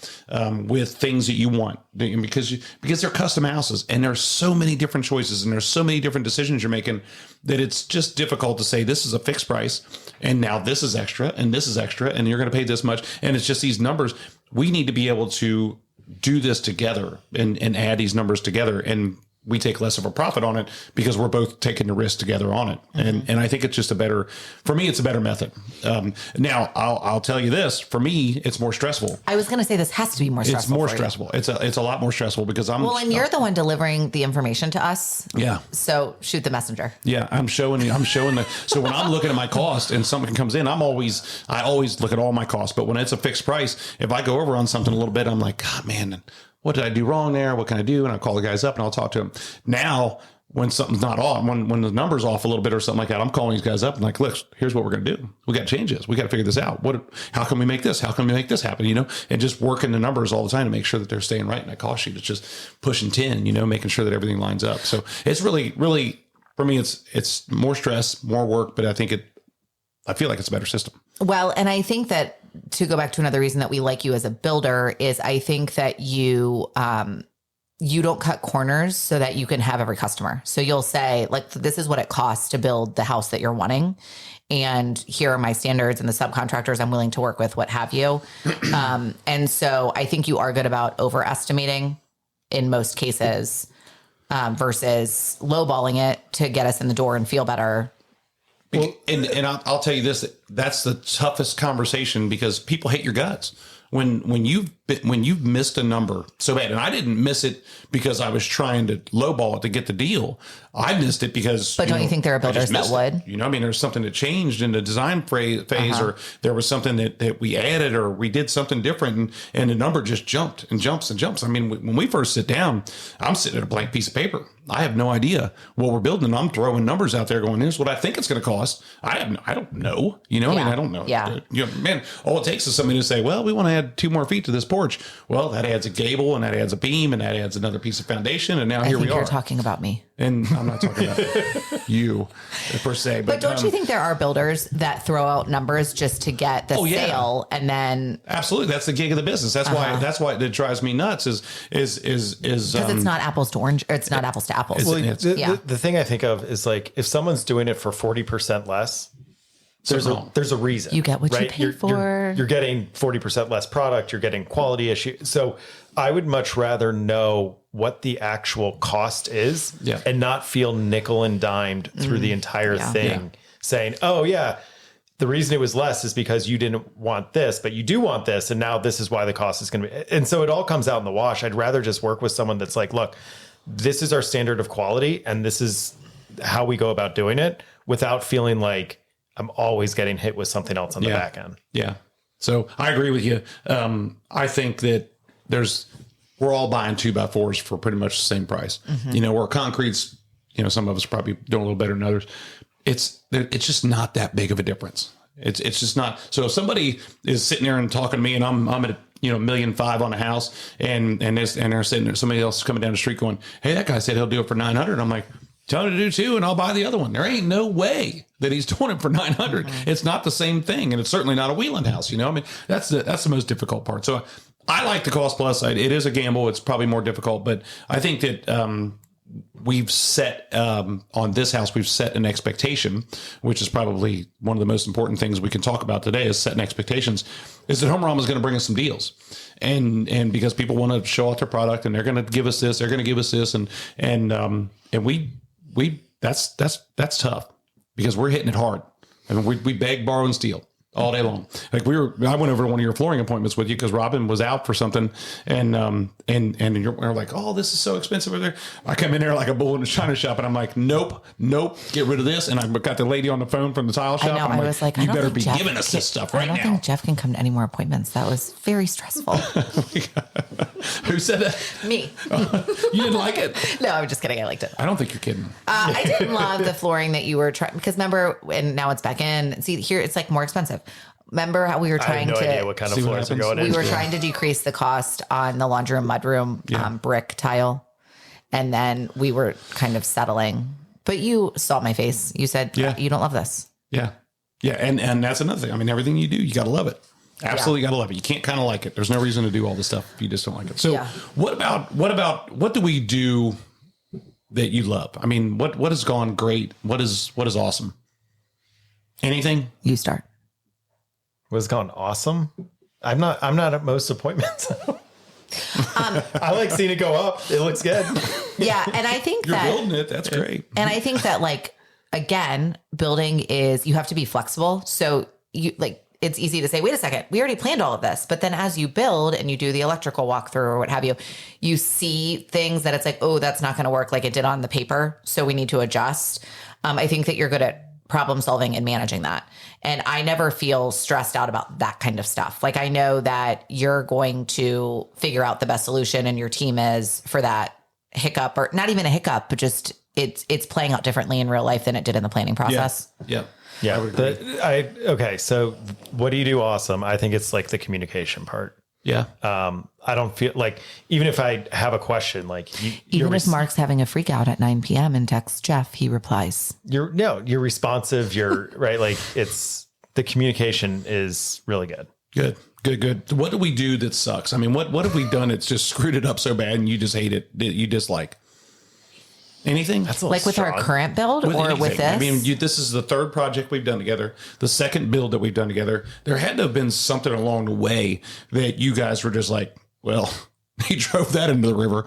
with things that you want because they're custom houses and there's so many different choices and there's so many different decisions you're making that it's just difficult to say this is a fixed price and now this is extra and this is extra and you're going to pay this much and it's just these numbers. We need to be able to do this together and add these numbers together and we take less of a profit on it because we're both taking the risk together on it. And I think it's just for me, it's a better method. Now I'll tell you this, for me, it's more stressful. I was going to say this has to be more stressful. It's more stressful. It's a lot more stressful because and you're the one delivering the information to us. Yeah. So shoot the messenger. Yeah. I'm showing so when I'm looking at my cost and something comes in, I always look at all my costs, but when it's a fixed price, if I go over on something a little bit, I'm like, God, man, what did I do wrong there? What can I do? And I call the guys up and I'll talk to them. Now, when something's not off, when the number's off a little bit or something like that, I'm calling these guys up and like, look, here's what we're going to do. We got to change this. We got to figure this out. How can we make this? How can we make this happen? And just working the numbers all the time to make sure that they're staying right. And that cost sheet is just pushing 10, making sure that everything lines up. So it's really, really, for me, it's more stress, more work, but I feel like it's a better system. Well, and I think that to go back to another reason that we like you as a builder is I think that you don't cut corners so that you can have every customer. So you'll say like, this is what it costs to build the house that you're wanting. And here are my standards and the subcontractors I'm willing to work with, what have you. And so I think you are good about overestimating in most cases versus lowballing it to get us in the door and feel better. Well, and I'll tell you this, that's the toughest conversation because people hate your guts. When you've missed a number so bad, and I didn't miss it because I was trying to lowball it to get the deal. I missed it because. But don't you think there are builders that would? There's something that changed in the design phase, or there was something that we added, or we did something different, and the number just jumped and jumps and jumps. I mean, when we first sit down, I'm sitting at a blank piece of paper. I have no idea what we're building, and I'm throwing numbers out there, going, "Here's what I think it's going to cost." I don't know. I don't know. Yeah. Man, all it takes is somebody to say, "Well, we want to add 2 more feet to this porch. Well, that adds a gable and that adds a beam and that adds another piece of foundation. And now here we are. You're talking about me. And I'm not talking about you per se. But don't you think there are builders that throw out numbers just to get the sale and then? Absolutely. That's the gig of the business. That's why it drives me nuts is because it's not apples to orange, or it's not apples to apples. Well, the thing I think of is like, if someone's doing it for 40% less, there's a reason. You get what you pay for. You're getting 40% less product. You're getting quality issue. So I would much rather know what the actual cost is and not feel nickel and dimed through the entire thing saying, oh yeah, the reason it was less is because you didn't want this, but you do want this. And now this is why the cost is going to be. And so it all comes out in the wash. I'd rather just work with someone that's like, look, this is our standard of quality and this is how we go about doing it, without feeling like I'm always getting hit with something else on the back end. Yeah. So I agree with you. I think that we're all buying 2x4s for pretty much the same price. Where concrete's, some of us probably doing a little better than others. It's just not that big of a difference. It's just not. So if somebody is sitting there and talking to me and I'm at $1.5 million on a house and they're sitting there, somebody else is coming down the street going, hey, that guy said he'll do it for 900. I'm like, tell him to do 2 and I'll buy the other one. There ain't no way that he's doing it for 900. It's not the same thing. And it's certainly not a Wieland house. I mean, that's the most difficult part. So I like the cost plus side. It is a gamble. It's probably more difficult, but I think that, we've set, on this house, we've set an expectation, which is probably one of the most important things we can talk about today is setting expectations, is that Homearama is going to bring us some deals. And because people want to show off their product and they're going to give us this, they're going to give us this. And that's tough because we're hitting it hard. I mean, we beg, borrow, and steal all day long. Like I went over to one of your flooring appointments with you because Robin was out for something, and we're like, oh, this is so expensive over there. I come in there like a bull in a china shop, and I'm like, nope, get rid of this. And I got the lady on the phone from the tile shop. I know. I was like, you better be giving us this stuff right now. I don't think Jeff can come to any more appointments. That was very stressful. Who said that? Me. You didn't like it? No, I'm just kidding. I liked it. I don't think you're kidding. I didn't love the flooring that you were trying, because remember, and now it's back in. See, here it's like more expensive. Remember how we were trying I have no to idea what kind of floors are going in. We were trying to decrease the cost on the laundry room, mudroom, brick tile. And then we were kind of settling. But you saw my face. You said, you don't love this. Yeah. Yeah. And that's another thing. I mean, everything you do, you got to love it. Absolutely got to love it. You can't kind of like it. There's no reason to do all this stuff if you just don't like it. So what do we do that you love? I mean, what has gone great? What is awesome? Anything? You start. What's gone awesome? I'm not at most appointments. I like seeing it go up. It looks good. Yeah. And I think you're building it. That's great. And I think that, like, again, building is, you have to be flexible. So it's easy to say, wait a second, we already planned all of this. But then as you build and you do the electrical walkthrough or what have you, you see things that it's like, oh, that's not going to work like it did on the paper. So we need to adjust. I think that you're good at problem solving and managing that. And I never feel stressed out about that kind of stuff. Like, I know that you're going to figure out the best solution, and your team is, for that hiccup, or not even a hiccup, but just it's playing out differently in real life than it did in the planning process. Yeah. Okay. So what do you do awesome? I think it's like the communication part. Yeah. I don't feel like, even if I have a question, like even if Mark's having a freak out at 9 p.m. and texts Jeff, he replies. You're responsive. You're right. Like, it's, the communication is really good. Good. What do we do that sucks? I mean, what have we done that's just screwed it up so bad and you just hate it, that you dislike? Anything? That's like with our current build or anything. With this? I mean, this is the third project we've done together, the second build that we've done together. There had to have been something along the way that you guys were just like, well, he drove that into the river.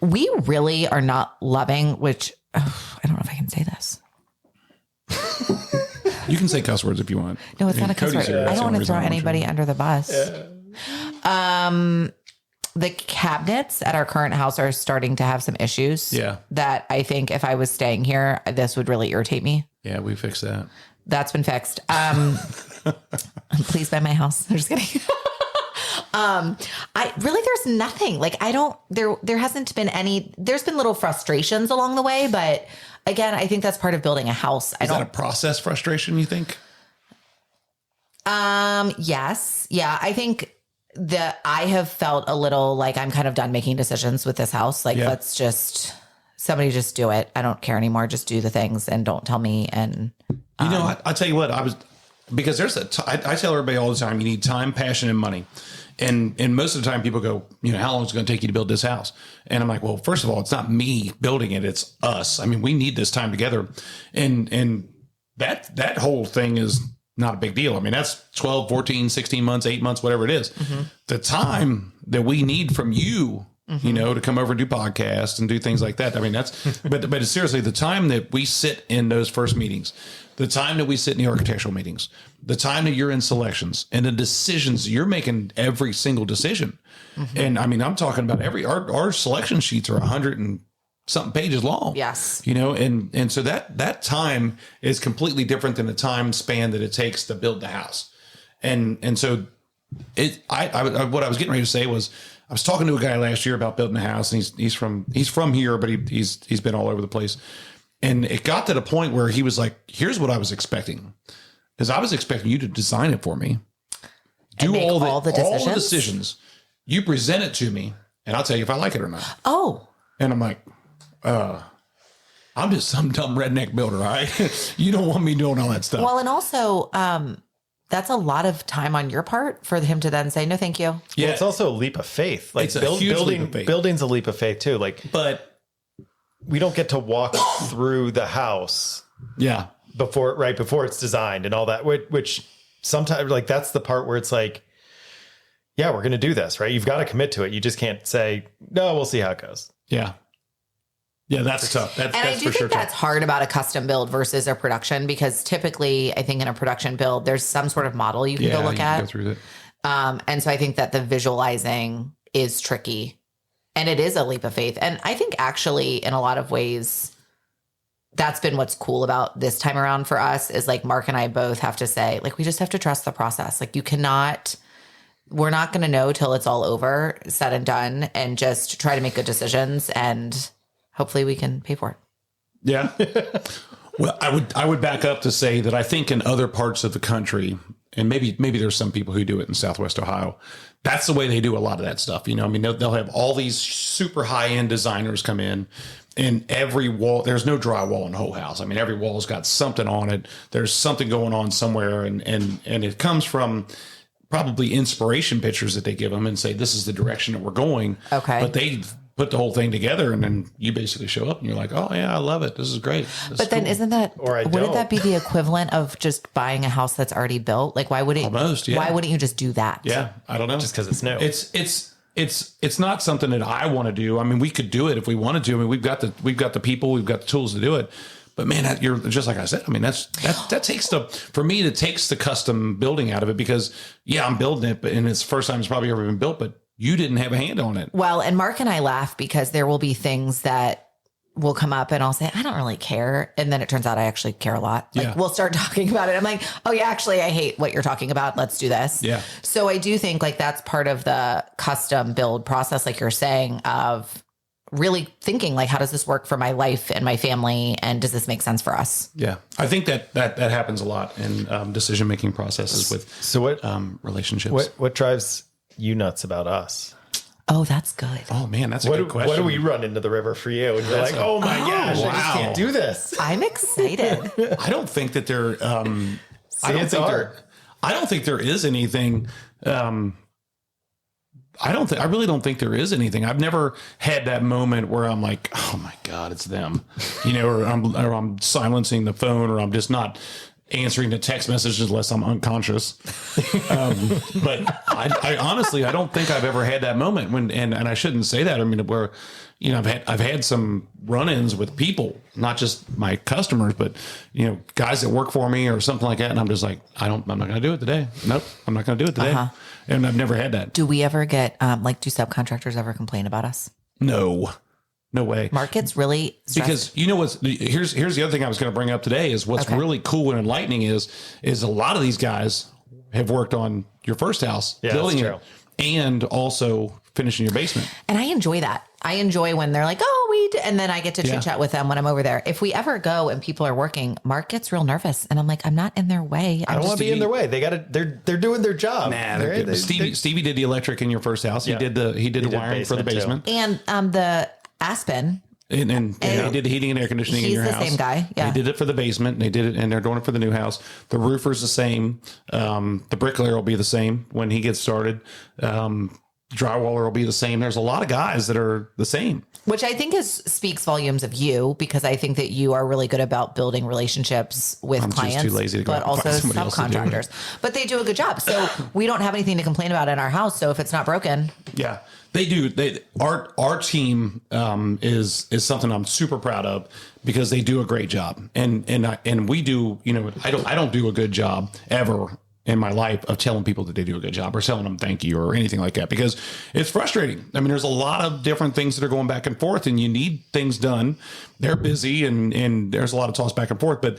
We really are not loving, which, I don't know if I can say this. You can say cuss words if you want. No, it's not a cuss word. I don't want to throw anybody under the bus. Yeah. The cabinets at our current house are starting to have some issues. Yeah. That I think if I was staying here, this would really irritate me. Yeah, we fixed that. That's been fixed. Please buy my house. I'm just kidding. There's nothing. Like, there hasn't been any, there's been little frustrations along the way, but again, I think that's part of building a house. Is that a process frustration, you think? Yes. Yeah. I think that I have felt a little like I'm kind of done making decisions with this house. Like, let's just, somebody just do it. I don't care anymore. Just do the things and don't tell me. And I tell you what, because there's I tell everybody all the time, you need time, passion, and money. And most of the time people go, how long is it going to take you to build this house? And I'm like, well, first of all, it's not me building it. It's us. I mean, we need this time together. And that whole thing is not a big deal. I mean, that's 12, 14, 16 months, 8 months, whatever it is. Mm-hmm. The time that we need from you, to come over and do podcasts and do things like that. I mean, but seriously, the time that we sit in those first meetings, the time that we sit in the architectural meetings, the time that you're in selections and the decisions, you're making every single decision. Mm-hmm. And I mean, I'm talking about our selection sheets are 100 and something pages long. Yes. And so that time is completely different than the time span that it takes to build the house. And so what I was getting ready to say was, I was talking to a guy last year about building a house, and he's from here, but he's been all over the place. And it got to the point where he was like, here's what I was expecting. Because I was expecting you to design it for me. Do all the decisions. You present it to me, and I'll tell you if I like it or not. Oh. And I'm like, I'm just some dumb redneck builder, right? You don't want me doing all that stuff. Well, and also, that's a lot of time on your part for him to then say, no, thank you. Yeah. Well, it's also a leap of faith. Like it's a huge leap of faith. Building's a leap of faith too. But we don't get to walk through the house. Yeah. Before it's designed and all that, which sometimes like, that's the part where it's like, yeah, we're going to do this, right? You've got to commit to it. You just can't say, no, we'll see how it goes. Yeah. Yeah, that's tough. That's I do think that's hard about a custom build versus a production, because typically I think in a production build, there's some sort of model you can go look at. Go through that. And so I think that the visualizing is tricky, and it is a leap of faith. And I think actually in a lot of ways, that's been what's cool about this time around for us is like Mark and I both have to say, like, we just have to trust the process. Like we're not going to know till it's all over, said and done, and just try to make good decisions, and hopefully we can pay for it. Yeah. Well, I would back up to say that I think in other parts of the country, and maybe there's some people who do it in Southwest Ohio, that's the way they do a lot of that stuff. I mean, they'll have all these super high end designers come in, and every wall, there's no drywall in the whole house. I mean, every wall's got something on it. There's something going on somewhere, and it comes from probably inspiration pictures that they give them and say, this is the direction that we're going. Okay. But they put the whole thing together, and then you basically show up and you're like, oh yeah, I love it. This is great. But then isn't that, wouldn't that be the equivalent of just buying a house that's already built? Like, why wouldn't you just do that? Yeah. I don't know. Just because it's new. It's not something that I want to do. I mean, we could do it if we wanted to. I mean, we've got the people, we've got the tools to do it. But man, you're just like I said. I mean, that takes the custom building out of it, because I'm building it, and it's the first time it's probably ever been built, but you didn't have a hand on it. Well, and Mark and I laugh because there will be things that will come up and I'll say, I don't really care. And then it turns out I actually care a lot. Like we'll start talking about it. I'm like, oh yeah, actually I hate what you're talking about. Let's do this. Yeah. So I do think like that's part of the custom build process, like you're saying, of really thinking like, how does this work for my life and my family? And does this make sense for us? Yeah. I think that happens a lot in decision-making processes with relationships. What drives you nuts about us? Oh, that's good. Oh man, that's a good question. What do we run into the river for you? And you're like, oh my gosh, I just can't do this. I'm excited. I don't think that there, I don't think there is anything. I really don't think there is anything. I've never had that moment where I'm like, oh my God, it's them, or I'm silencing the phone, or I'm just not answering the text messages unless I'm unconscious. But I honestly, I don't think I've ever had that moment and I shouldn't say that. I mean, where, I've had some run-ins with people, not just my customers, but, guys that work for me or something like that. And I'm just like, I'm not going to do it today. Nope. I'm not going to do it today. Uh-huh. And I've never had that. Do we ever get, do subcontractors ever complain about us? No way. Mark gets really stressed. Because here's the other thing I was going to bring up today is what's really cool and enlightening is a lot of these guys have worked on your first house, building it, and also finishing your basement. And I enjoy that. I enjoy when they're like, and then I get to chit chat with them when I'm over there. If we ever go and people are working, Mark gets real nervous, and I'm like, I'm not in their way. I don't want to be in their way. They're doing their job. Nah, Stevie did the electric in your first house. He did the wiring for the basement, and the Aspen. And he did the heating and air conditioning in your house. He's the same guy. Yeah. They did it for the basement. They did it, and they're doing it for the new house. The roofer's the same. The bricklayer will be the same when he gets started. Drywaller will be the same. There's a lot of guys that are the same. Which I think speaks volumes of you, because I think that you are really good about building relationships with clients, just too lazy to go but out and also find somebody else to do it. subcontractors. But they do a good job. So we don't have anything to complain about in our house. So if it's not broken. Yeah, they do. Our team is something I'm super proud of, because they do a great job. And we do, I don't do a good job ever in my life of telling people that they do a good job or telling them thank you or anything like that, because it's frustrating. I mean, there's a lot of different things that are going back and forth, and you need things done. They're busy, and there's a lot of toss back and forth, but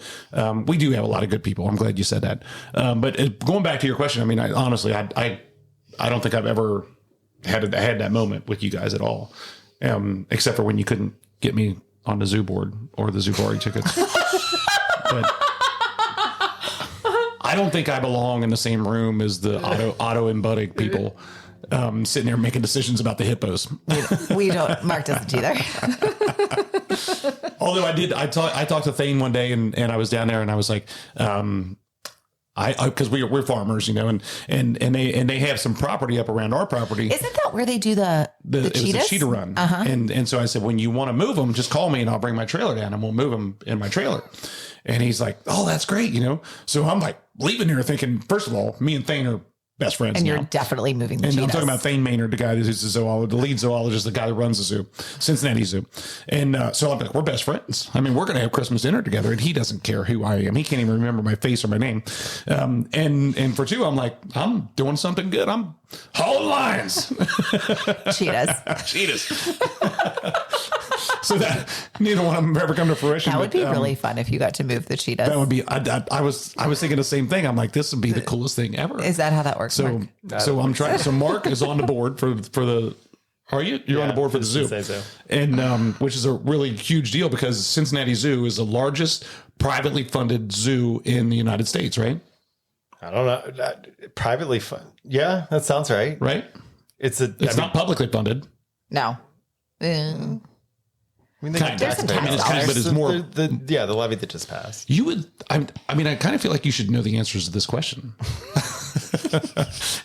we do have a lot of good people. I'm glad you said that. But going back to your question, I mean, I honestly don't think I've ever had that moment with you guys at all, except for when you couldn't get me on the zoo board or the Zubari tickets. But I don't think I belong in the same room as the Otto and Buddig people sitting there making decisions about the hippos. We don't. Mark doesn't either. Although I talked to Thane one day, and I was down there, and I was like, because we're farmers, and they have some property up around our property. Isn't that where they do the it was a cheetah run? And so I said, when you want to move them, just call me and I'll bring my trailer down and we'll move them in my trailer. And he's like, oh, that's great, So I'm like leaving here thinking, first of all, me and Thane are best friends. And now. you're definitely moving the And cheetahs. I'm talking about Thane Maynard, the guy who's the zoologist, the lead zoologist, the guy that runs the zoo, Cincinnati Zoo. And so I'm like, we're best friends. I mean, we're going to have Christmas dinner together, and he doesn't care who I am. He can't even remember my face or my name. And for two, I'm like, I'm doing something good. I'm hauling lines. Cheetahs. So that neither one of them ever come to fruition. That would be really fun if you got to move the cheetahs. That would be. I was thinking the same thing. I'm like, this would be the coolest thing ever. Is that how that works? So Mark? so I'm trying. So Mark is on the board for the. Are you? You're on the board for the zoo, and which is a really huge deal, because Cincinnati Zoo is the largest privately funded zoo in the United States, right? I don't know. Privately funded. Yeah, that sounds right. Right. It's not publicly funded. No. I mean, Kind of. There's some I mean, it's kind of, but it's more. The levy that just passed. You would. I mean, I kind of feel like you should know the answers to this question.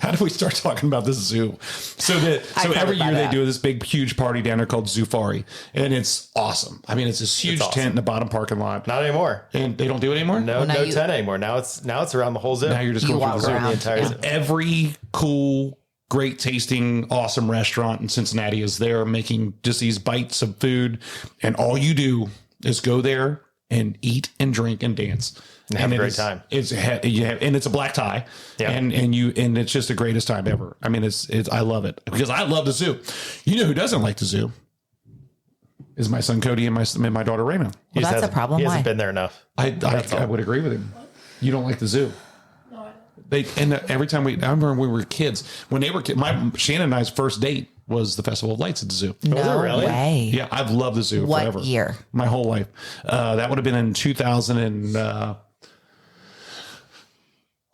How do we start talking about this zoo? So every year they do this big, huge party down there called Zoofari, and it's awesome. I mean, it's this huge tent in the bottom parking lot. Not anymore. And they don't do it anymore. No tent anymore. Now it's around the whole zoo. Now you're just going through the zoo. around. The entire zoo. Every cool, great tasting, awesome restaurant in Cincinnati is there making just these bites of food, and all you do is go there and eat and drink and dance. And have a great time. And it's a black tie, and it's just the greatest time ever. I mean, it's I love it, because I love the zoo. You know who doesn't like the zoo? Is my son Cody and my daughter Raymond. Well, that's a problem. He Why? hasn't been there enough. I would agree with him. You don't like the zoo. Every time I remember when we were kids, when they were kids, Shannon and I's first date was the Festival of Lights at the zoo. No Was it really? way. Yeah, I've loved the zoo What forever. year? My whole life. That would have been in 2000 and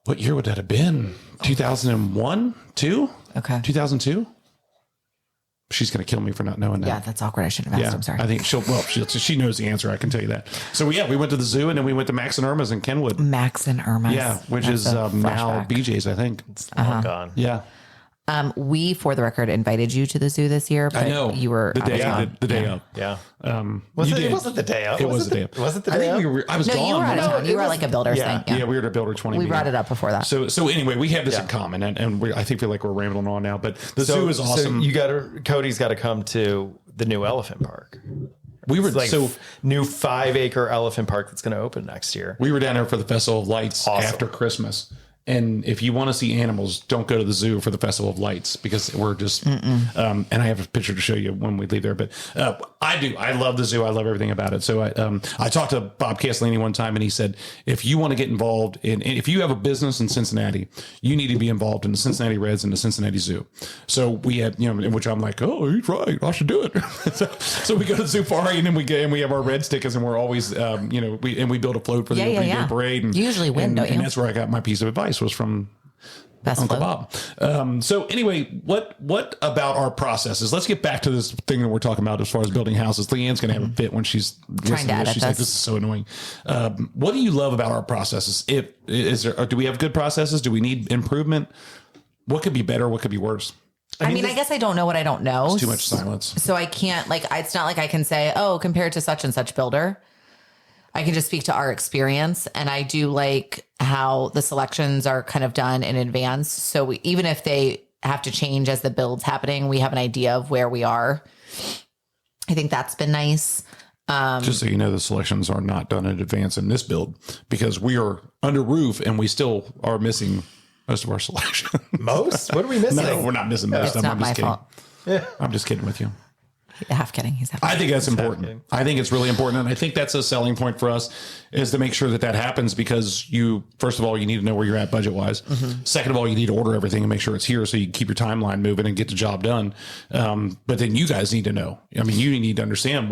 what year would that have been? 2001, 2? Okay. 2002. She's going to kill me for not knowing that. Yeah, that's awkward. I shouldn't have asked. I'm sorry. I think she knows the answer. I can tell you that. So we went to the zoo, and then we went to Max and Irma's in Kenwood. Max and Irma's. Yeah, which That's is a now flashback. BJ's, I think. It's long gone. Yeah. We, for the record, invited you to the zoo this year, but I know. you were the day, out of town. the day up. Yeah. Was It wasn't the day up. It was the day up. Was it the I day think up? I was No, gone. you were out of No, town. You were at like a builder's yeah. thing. Yeah, we were at a Builder 20 We meeting. brought it up before that. So anyway, we have this in common, and I think feel like we're rambling on now, but the zoo is awesome. So Cody's got to come to the new elephant park. We were It's like new 5-acre elephant park that's going to open next year. we were down there for the Festival of Lights Awesome. after Christmas, And if you want to see animals, don't go to the zoo for the Festival of Lights, because we're just, and I have a picture to show you when we leave there. But I do. I love the zoo. I love everything about it. So I talked to Bob Castellini one time, and he said, if you want to get involved if you have a business in Cincinnati, you need to be involved in the Cincinnati Reds and the Cincinnati Zoo. So we had, in which I'm like, oh, he's right. I should do it. so we go to Zoo Safari, and then we have our Reds tickets, and we're always, we build a float for the opening day parade. And, you usually win, don't you? And that's where I got my piece of advice, was from Best Uncle float. Bob. So anyway, what about our processes? Let's get back to this thing that we're talking about as far as building houses. Leanne's going to have a fit when she's listening to this. She's like, this is so annoying. What do you love about our processes? Do we have good processes? Do we need improvement? What could be better? What could be worse? I mean, I guess I don't know what I don't know. It's too much silence. So I can't, it's not like I can say, oh, compared to such and such builder. I can just speak to our experience, and I do like how the selections are kind of done in advance. So even if they have to change as the build's happening, we have an idea of where we are. I think that's been nice. Just so you know, the selections are not done in advance in this build, because we are under roof and we still are missing most of our selection. Most? What are we missing? No, we're not missing most. It's not my fault. Yeah. I'm just kidding with you. Half kidding. He's half kidding. I think that's important. I think it's really important. And I think that's a selling point for us, is to make sure that happens, because first of all, you need to know where you're at budget wise. Mm-hmm. Second of all, you need to order everything and make sure it's here, so you can keep your timeline moving and get the job done. But then you guys need to know. I mean, you need to understand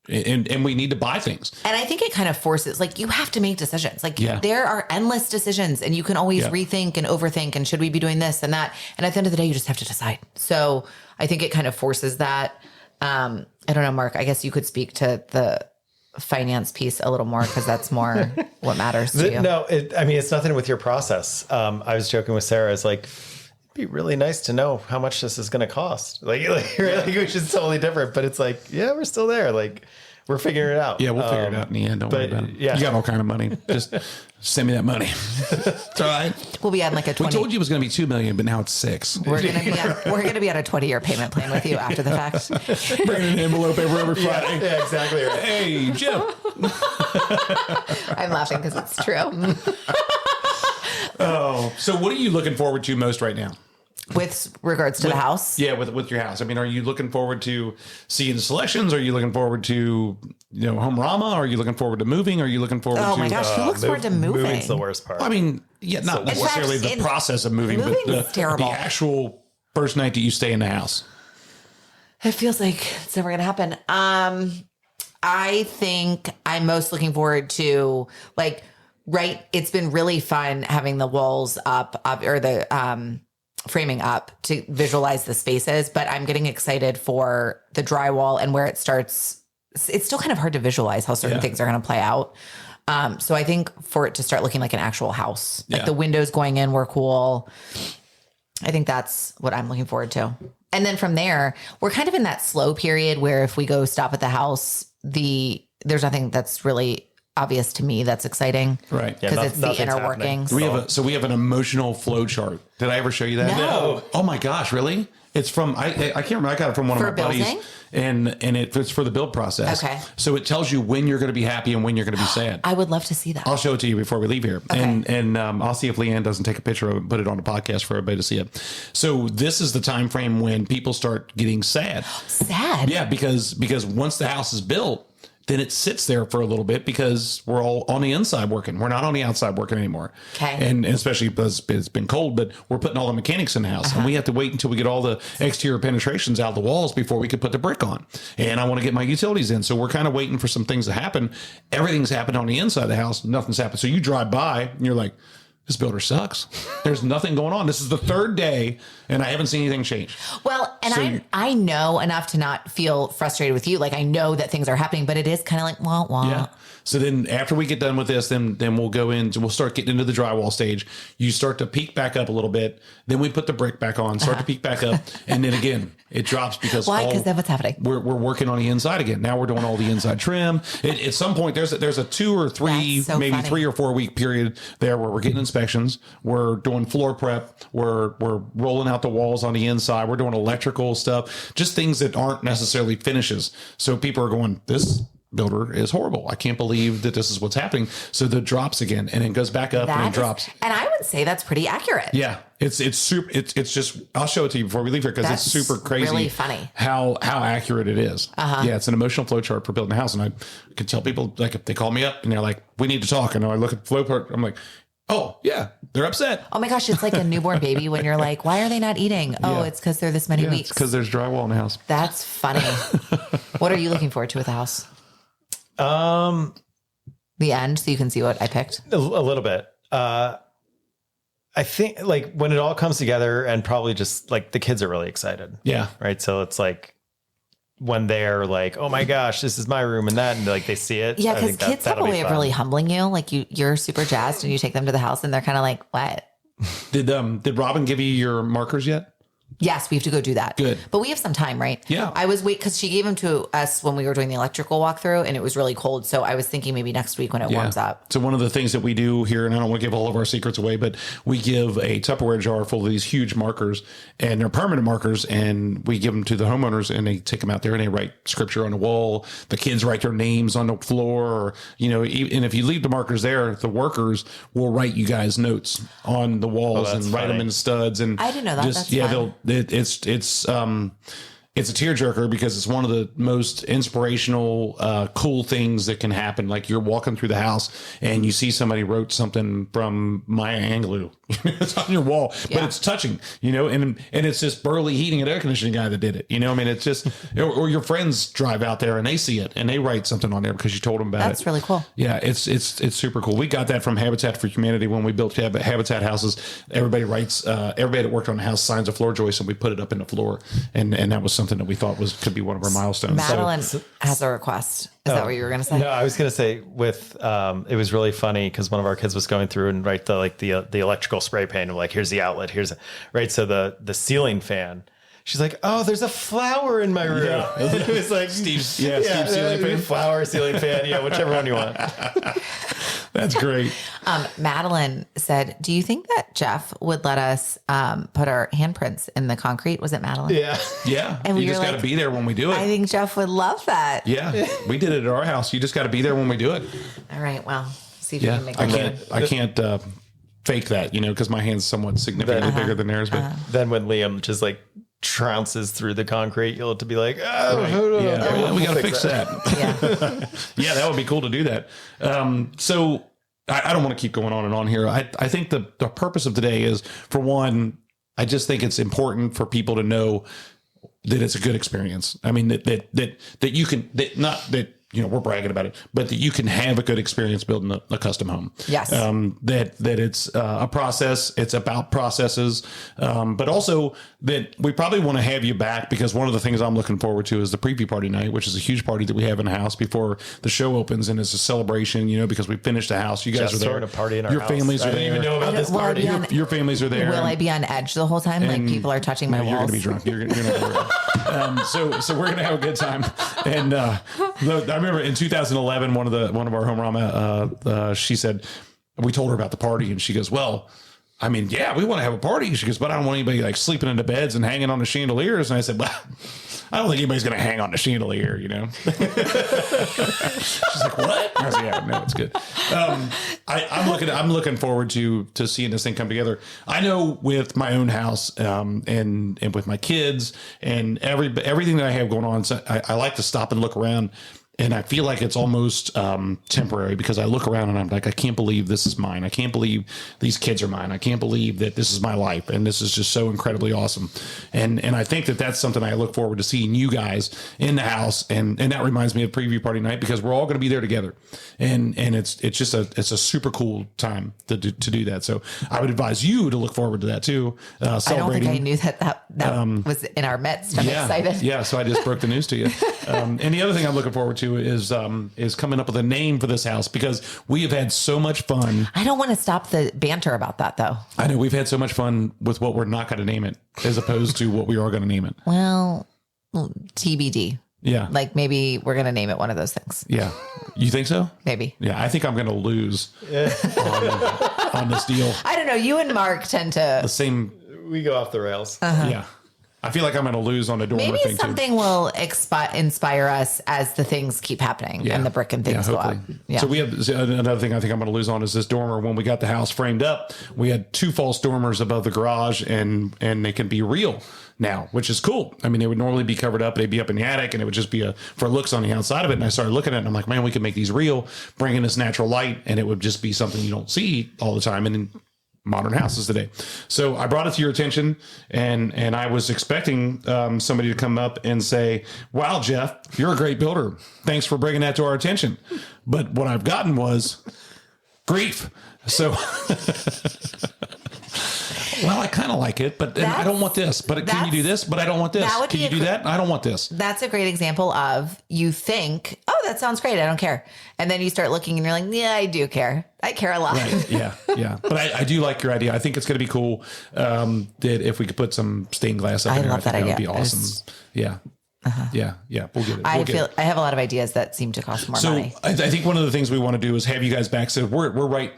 and we need to buy things. And I think it kind of forces, you have to make decisions. There are endless decisions, and you can always rethink and overthink, and should we be doing this and that? And at the end of the day, you just have to decide. So I think it kind of forces that. I don't know, Mark, I guess you could speak to the finance piece a little more, because that's more what matters to you. No, it's nothing with your process. I was joking with Sarah. It's like, it'd be really nice to know how much this is going to cost. Which is totally different, but it's like, yeah, we're still there. We're figuring it out. Yeah, we'll figure it out in the end. Don't worry about it. Yeah. You got all kind of money. Just send me that money. It's all right. We'll be at a 20. We told you it was going to be $2 million, but now it's $6 million. We're going to be at a 20-year payment plan with you after the fact. Bringing an envelope every Friday. Yeah, exactly right. Hey, Jim. I'm laughing because it's true. So what are you looking forward to most right now? With regards to the house? Yeah, with your house. I mean, are you looking forward to seeing the selections? Are you looking forward to, Homearama? Are you looking forward to moving? Are you looking forward to... Oh my gosh, who looks forward to moving? Moving's the worst part. I mean, not necessarily the process of moving, but the actual first night that you stay in the house. It feels like it's never going to happen. I think I'm most looking forward to, it's been really fun having the walls up or the... framing up to visualize the spaces, but I'm getting excited for the drywall and where it starts. It's still kind of hard to visualize how certain things are going to play out. So I think for it to start looking like an actual house, the windows going in were cool. I think that's what I'm looking forward to. And then from there, we're kind of in that slow period where if we go stop at the house, there's nothing that's really obvious to me that's exciting, right? Because it's the inner workings. We have an emotional flow chart. Did I ever show you that? No. Oh my gosh, really? It's from I can't remember. I got it from one of my buddies, and it's for the build process. Okay. So it tells you when you're going to be happy and when you're going to be sad. I would love to see that. I'll show it to you before we leave here, okay. and I'll see if Leanne doesn't take a picture of it and put it on the podcast for everybody to see it. So this is the time frame when people start getting sad. Sad. Yeah, because once the house is built, then it sits there for a little bit, because we're all on the inside working. We're not on the outside working anymore. Okay. And especially because it's been cold, but we're putting all the mechanics in the house, and we have to wait until we get all the exterior penetrations out of the walls before we could put the brick on. And I want to get my utilities in. So we're kind of waiting for some things to happen. Everything's happened on the inside of the house. Nothing's happened. So you drive by and you're like, this builder sucks. There's nothing going on. This is the third day and I haven't seen anything change. Well, and I know enough to not feel frustrated with you. I know that things are happening, but it is kind of like, wah, wah. Yeah. So then after we get done with this, then we'll go in, we'll start getting into the drywall stage. You start to peak back up a little bit. Then we put the brick back on, start to peak back up. And then again, it drops because why? Because then what's happening? We're working on the inside again. Now we're doing all the inside trim. At some point, there's a 2 or 3, maybe funny. 3 or 4 week period there where we're getting inspections. We're doing floor prep. We're rolling out the walls on the inside. We're doing electrical stuff, just things that aren't necessarily finishes. So people are going, this builder is horrible. I can't believe that this is what's happening. So the drops again, and it goes back up and it drops. And I would say that's pretty accurate. Yeah, it's super. It's just. I'll show it to you before we leave here because it's super crazy. Really funny how accurate it is. Yeah, it's an emotional flow chart for building a house, and I can tell people like if they call me up and they're like, "We need to talk," and I look at the flow chart, I'm like, "Oh yeah, they're upset." Oh my gosh, it's like a newborn baby when you're like, "Why are they not eating?" Oh, it's because they're this many weeks. It's because there's drywall in the house. That's funny. What are you looking forward to with the house? The end, so you can see what I picked. A little bit. I think like when it all comes together, and probably just like the kids are really excited. Yeah. Right. So it's like when they're like, "Oh my gosh, this is my room," and that, and like they see it. Yeah, because kids have a way of really humbling you. Like you're super jazzed, and you take them to the house, and they're kind of like, "What?" Did Robin give you your markers yet? Yes, we have to go do that. Good. But we have some time, right? Yeah. I was because she gave them to us when we were doing the electrical walkthrough, and it was really cold. So I was thinking maybe next week when it warms up. So one of the things that we do here, and I don't want to give all of our secrets away, but we give a Tupperware jar full of these huge markers, and they're permanent markers, and we give them to the homeowners, and they take them out there and they write scripture on the wall. The kids write their names on the floor, or, and if you leave the markers there, the workers will write you guys notes on the walls and write them in studs. And I didn't know that. That's fun. It's a tearjerker because it's one of the most inspirational, cool things that can happen. Like you're walking through the house and you see somebody wrote something from Maya Angelou. It's on your wall, but it's touching, and it's this burly heating and air conditioning guy that did it. It's just, or your friends drive out there and they see it and they write something on there because you told them about it. That's really cool. Yeah, it's super cool. We got that from Habitat for Humanity when we built Habitat houses. Everybody writes, everybody that worked on the house signs a floor joist, and we put it up in the floor, and that was something that we thought could be one of our milestones. Madeline has a request. Is that what you were going to say? No, I was going to say it was really funny because one of our kids was going through and write the electrical spray paint, and like, here's the outlet, right. So the ceiling fan. She's like, "Oh, there's a flower in my room." Yeah. It was like Steve's ceiling fan, flower, ceiling fan, whichever one you want. That's great. Madeline said, "Do you think that Jeff would let us put our handprints in the concrete?" Was it Madeline? Yeah. And you just got to be there when we do it. I think Jeff would love that. Yeah, we did it at our house. You just got to be there when we do it. All right. Well, see if you can make it. I can't fake that, because my hand's somewhat significantly bigger than theirs. But then when Liam just like trounces through the concrete, you'll have to be like, we got to fix that. Yeah, that would be cool to do that. So I don't want to keep going on and on here. I think the purpose of today is, for one, I just think it's important for people to know that it's a good experience. I mean, that you can, we're bragging about it, but that you can have a good experience building a custom home. Yes. That it's a process. It's about processes. But also that we probably want to have you back, because one of the things I'm looking forward to is the preview party night, which is a huge party that we have in the house before the show opens. And it's a celebration, because we finished the house. You guys are there. Throwing a party in our Your house. families are there. I didn't even know about this party. Your families are there. Will I be on edge the whole time? Like people are touching my walls? You're going to be drunk. You're going to so we're going to have a good time. And I remember in 2011, one of our Homearama, she said, we told her about the party, and she goes, "Well, I mean, yeah, we want to have a party." She goes, "But I don't want anybody like sleeping in the beds and hanging on the chandeliers." And I said, "Well, I don't think anybody's going to hang on the chandelier, She's like, "What?" I said, "Yeah, no, it's good." I'm looking forward to seeing this thing come together. I know with my own house, and with my kids and everything that I have going on, so I like to stop and look around. And I feel like it's almost temporary, because I look around and I'm like, I can't believe this is mine. I can't believe these kids are mine. I can't believe that this is my life. And this is just so incredibly awesome. And I think that that's something I look forward to seeing you guys in the house. And that reminds me of preview party night, because we're all going to be there together. And it's just a super cool time to do that. So I would advise you to look forward to that too. I don't think I knew that was in our midst. I'm excited. Yeah. So I just broke the news to you. And the other thing I'm looking forward to is coming up with a name for this house, because we have had so much fun. I don't want to stop the banter about that, though. I know we've had so much fun with what we're not going to name it, as opposed to what we are going to name it. Well, TBD. Yeah. Like maybe we're going to name it one of those things. Yeah. You think so? Maybe. Yeah. I think I'm going to lose on this deal. I don't know. You and Mark tend to. The same. We go off the rails. Yeah. I feel like I'm going to lose on a dormer Maybe thing something will inspire us as the things keep happening and the brick and things go up. Yeah. So we have another thing I think I'm going to lose on is this dormer. When we got the house framed up, we had 2 false dormers above the garage, and they can be real now, which is cool. I mean, they would normally be covered up. They'd be up in the attic, and it would just be for looks on the outside of it. And I started looking at it, and I'm like, man, we could make these real, bring in this natural light, and it would just be something you don't see all the time. And in modern houses today. So I brought it to your attention, and I was expecting somebody to come up and say, wow, Jeff, you're a great builder. Thanks for bringing that to our attention. But what I've gotten was grief. So, well, I kind of like it, but I don't want this. But can you do this? But I don't want this. Can you do that? I don't want this. That's a great example of you think, oh, that sounds great. I don't care. And then you start looking and you're like, yeah, I do care. I care a lot. Right. Yeah. But I do like your idea. I think it's going to be cool that if we could put some stained glass up in there, I think that would be awesome. Yeah. Yeah. We'll get it. I have a lot of ideas that seem to cost more money. I think one of the things we want to do is have you guys back. So we're right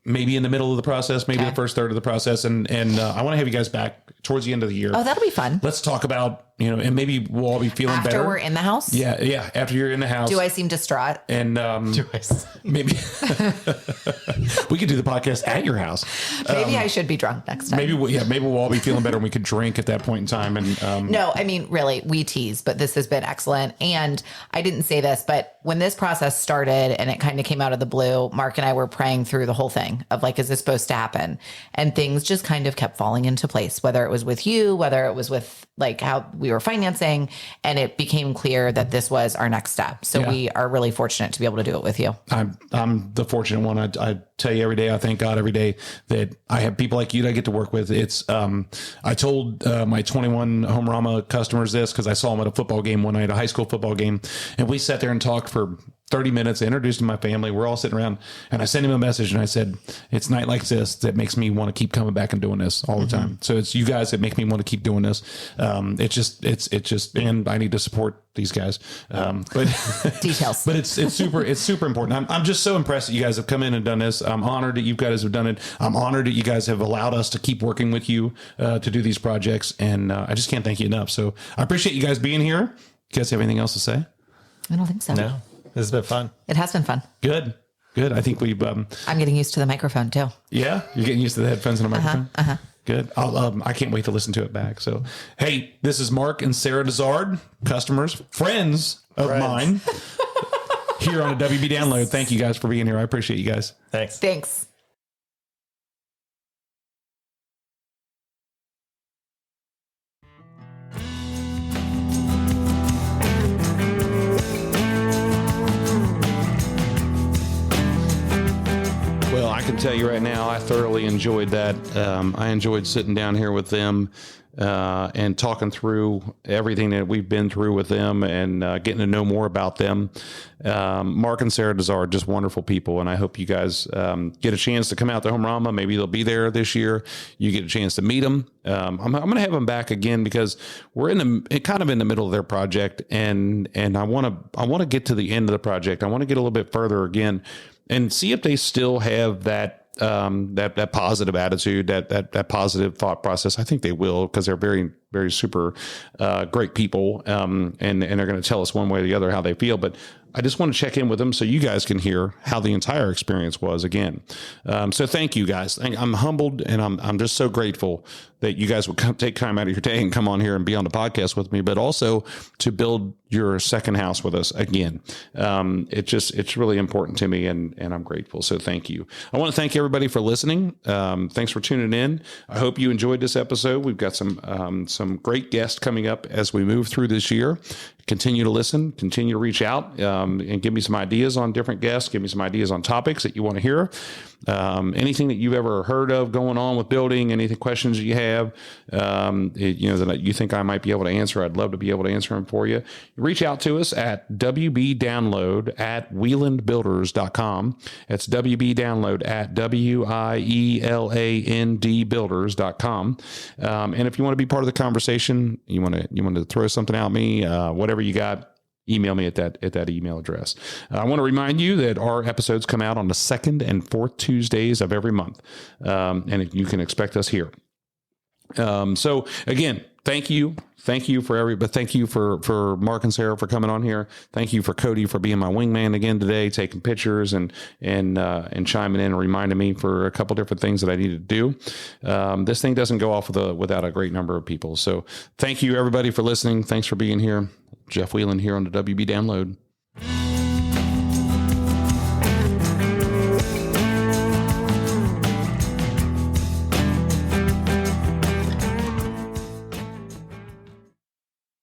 maybe in the middle of the process, maybe the first third of the process. And I want to have you guys back towards the end of the year. Oh, that'll be fun. Let's talk about, and maybe we'll all be feeling better. After we're in the house? Yeah. After you're in the house. Do I seem distraught? And maybe we could do the podcast at your house. Maybe I should be drunk next time. Maybe we'll all be feeling better and we could drink at that point in time. And no, I mean, really, we tease, but this has been excellent. And I didn't say this, but when this process started and it kind of came out of the blue, Mark and I were praying through the whole thing of like, is this supposed to happen? And things just kind of kept falling into place, whether it was with you, whether it was with like how we were financing, and it became clear that this was our next step. So we are really fortunate to be able to do it with you. I'm the fortunate one. I tell you every day, I thank God every day that I have people like you that I get to work with. It's I told my 21 Homearama customers this because I saw them at a football game one night, a high school football game, and we sat there and talked for 30 minutes. I introduced him to my family. We're all sitting around, and I sent him a message, and I said, it's night like this that makes me want to keep coming back and doing this all the time. So it's you guys that make me want to keep doing this. It's just, and I need to support these guys. But details, but it's super important. I'm just so impressed that you guys have come in and done this. I'm honored that you guys have done it. I'm honored that you guys have allowed us to keep working with you to do these projects. And I just can't thank you enough. So I appreciate you guys being here. You guys have anything else to say? I don't think so. No. This has been fun. It has been fun. Good. I think we've. I'm getting used to the microphone too. Yeah, you're getting used to the headphones and the microphone. Good. I can't wait to listen to it back. So, hey, this is Marc and Sarah Dizard, customers, friends of mine, here on a WB Download. Thank you guys for being here. I appreciate you guys. Thanks. Well, I can tell you right now, I thoroughly enjoyed that. I enjoyed sitting down here with them and talking through everything that we've been through with them and getting to know more about them. Marc and Sarah Dizard, just wonderful people. And I hope you guys get a chance to come out to Homearama. Maybe they'll be there this year. You get a chance to meet them. I'm going to have them back again because we're kind of in the middle of their project. And I want to get to the end of the project. I want to get a little bit further again and see if they still have that positive attitude, that positive thought process. I think they will, because they're very, very super great people. And they're going to tell us one way or the other how they feel. But I just want to check in with them so you guys can hear how the entire experience was again. So thank you guys. I'm humbled, and I'm just so grateful that you guys would take time out of your day and come on here and be on the podcast with me, but also to build your second house with us again. It's really important to me, and I'm grateful. So thank you. I want to thank everybody for listening. Thanks for tuning in. I hope you enjoyed this episode. We've got some great guests coming up as we move through this year. Continue to listen, continue to reach out, and give me some ideas on different guests. Give me some ideas on topics that you want to hear. Anything that you've ever heard of going on with building, anything, questions that you have, that you think I might be able to answer, I'd love to be able to answer them for you. Reach out to us at wbdownload@wielandbuilders.com. That's wbdownload@wielandbuilders.com. And if you want to be part of the conversation, you want to throw something at me, whatever you got, email me at that email address. I want to remind you that our episodes come out on the second and fourth Tuesdays of every month. And you can expect us here. So again, thank you. Thank you but thank you for Mark and Sarah for coming on here. Thank you for Cody for being my wingman again today, taking pictures and chiming in and reminding me for a couple different things that I need to do. This thing doesn't go off without a great number of people. So thank you everybody for listening. Thanks for being here. Jeff Wieland here on the WB Download.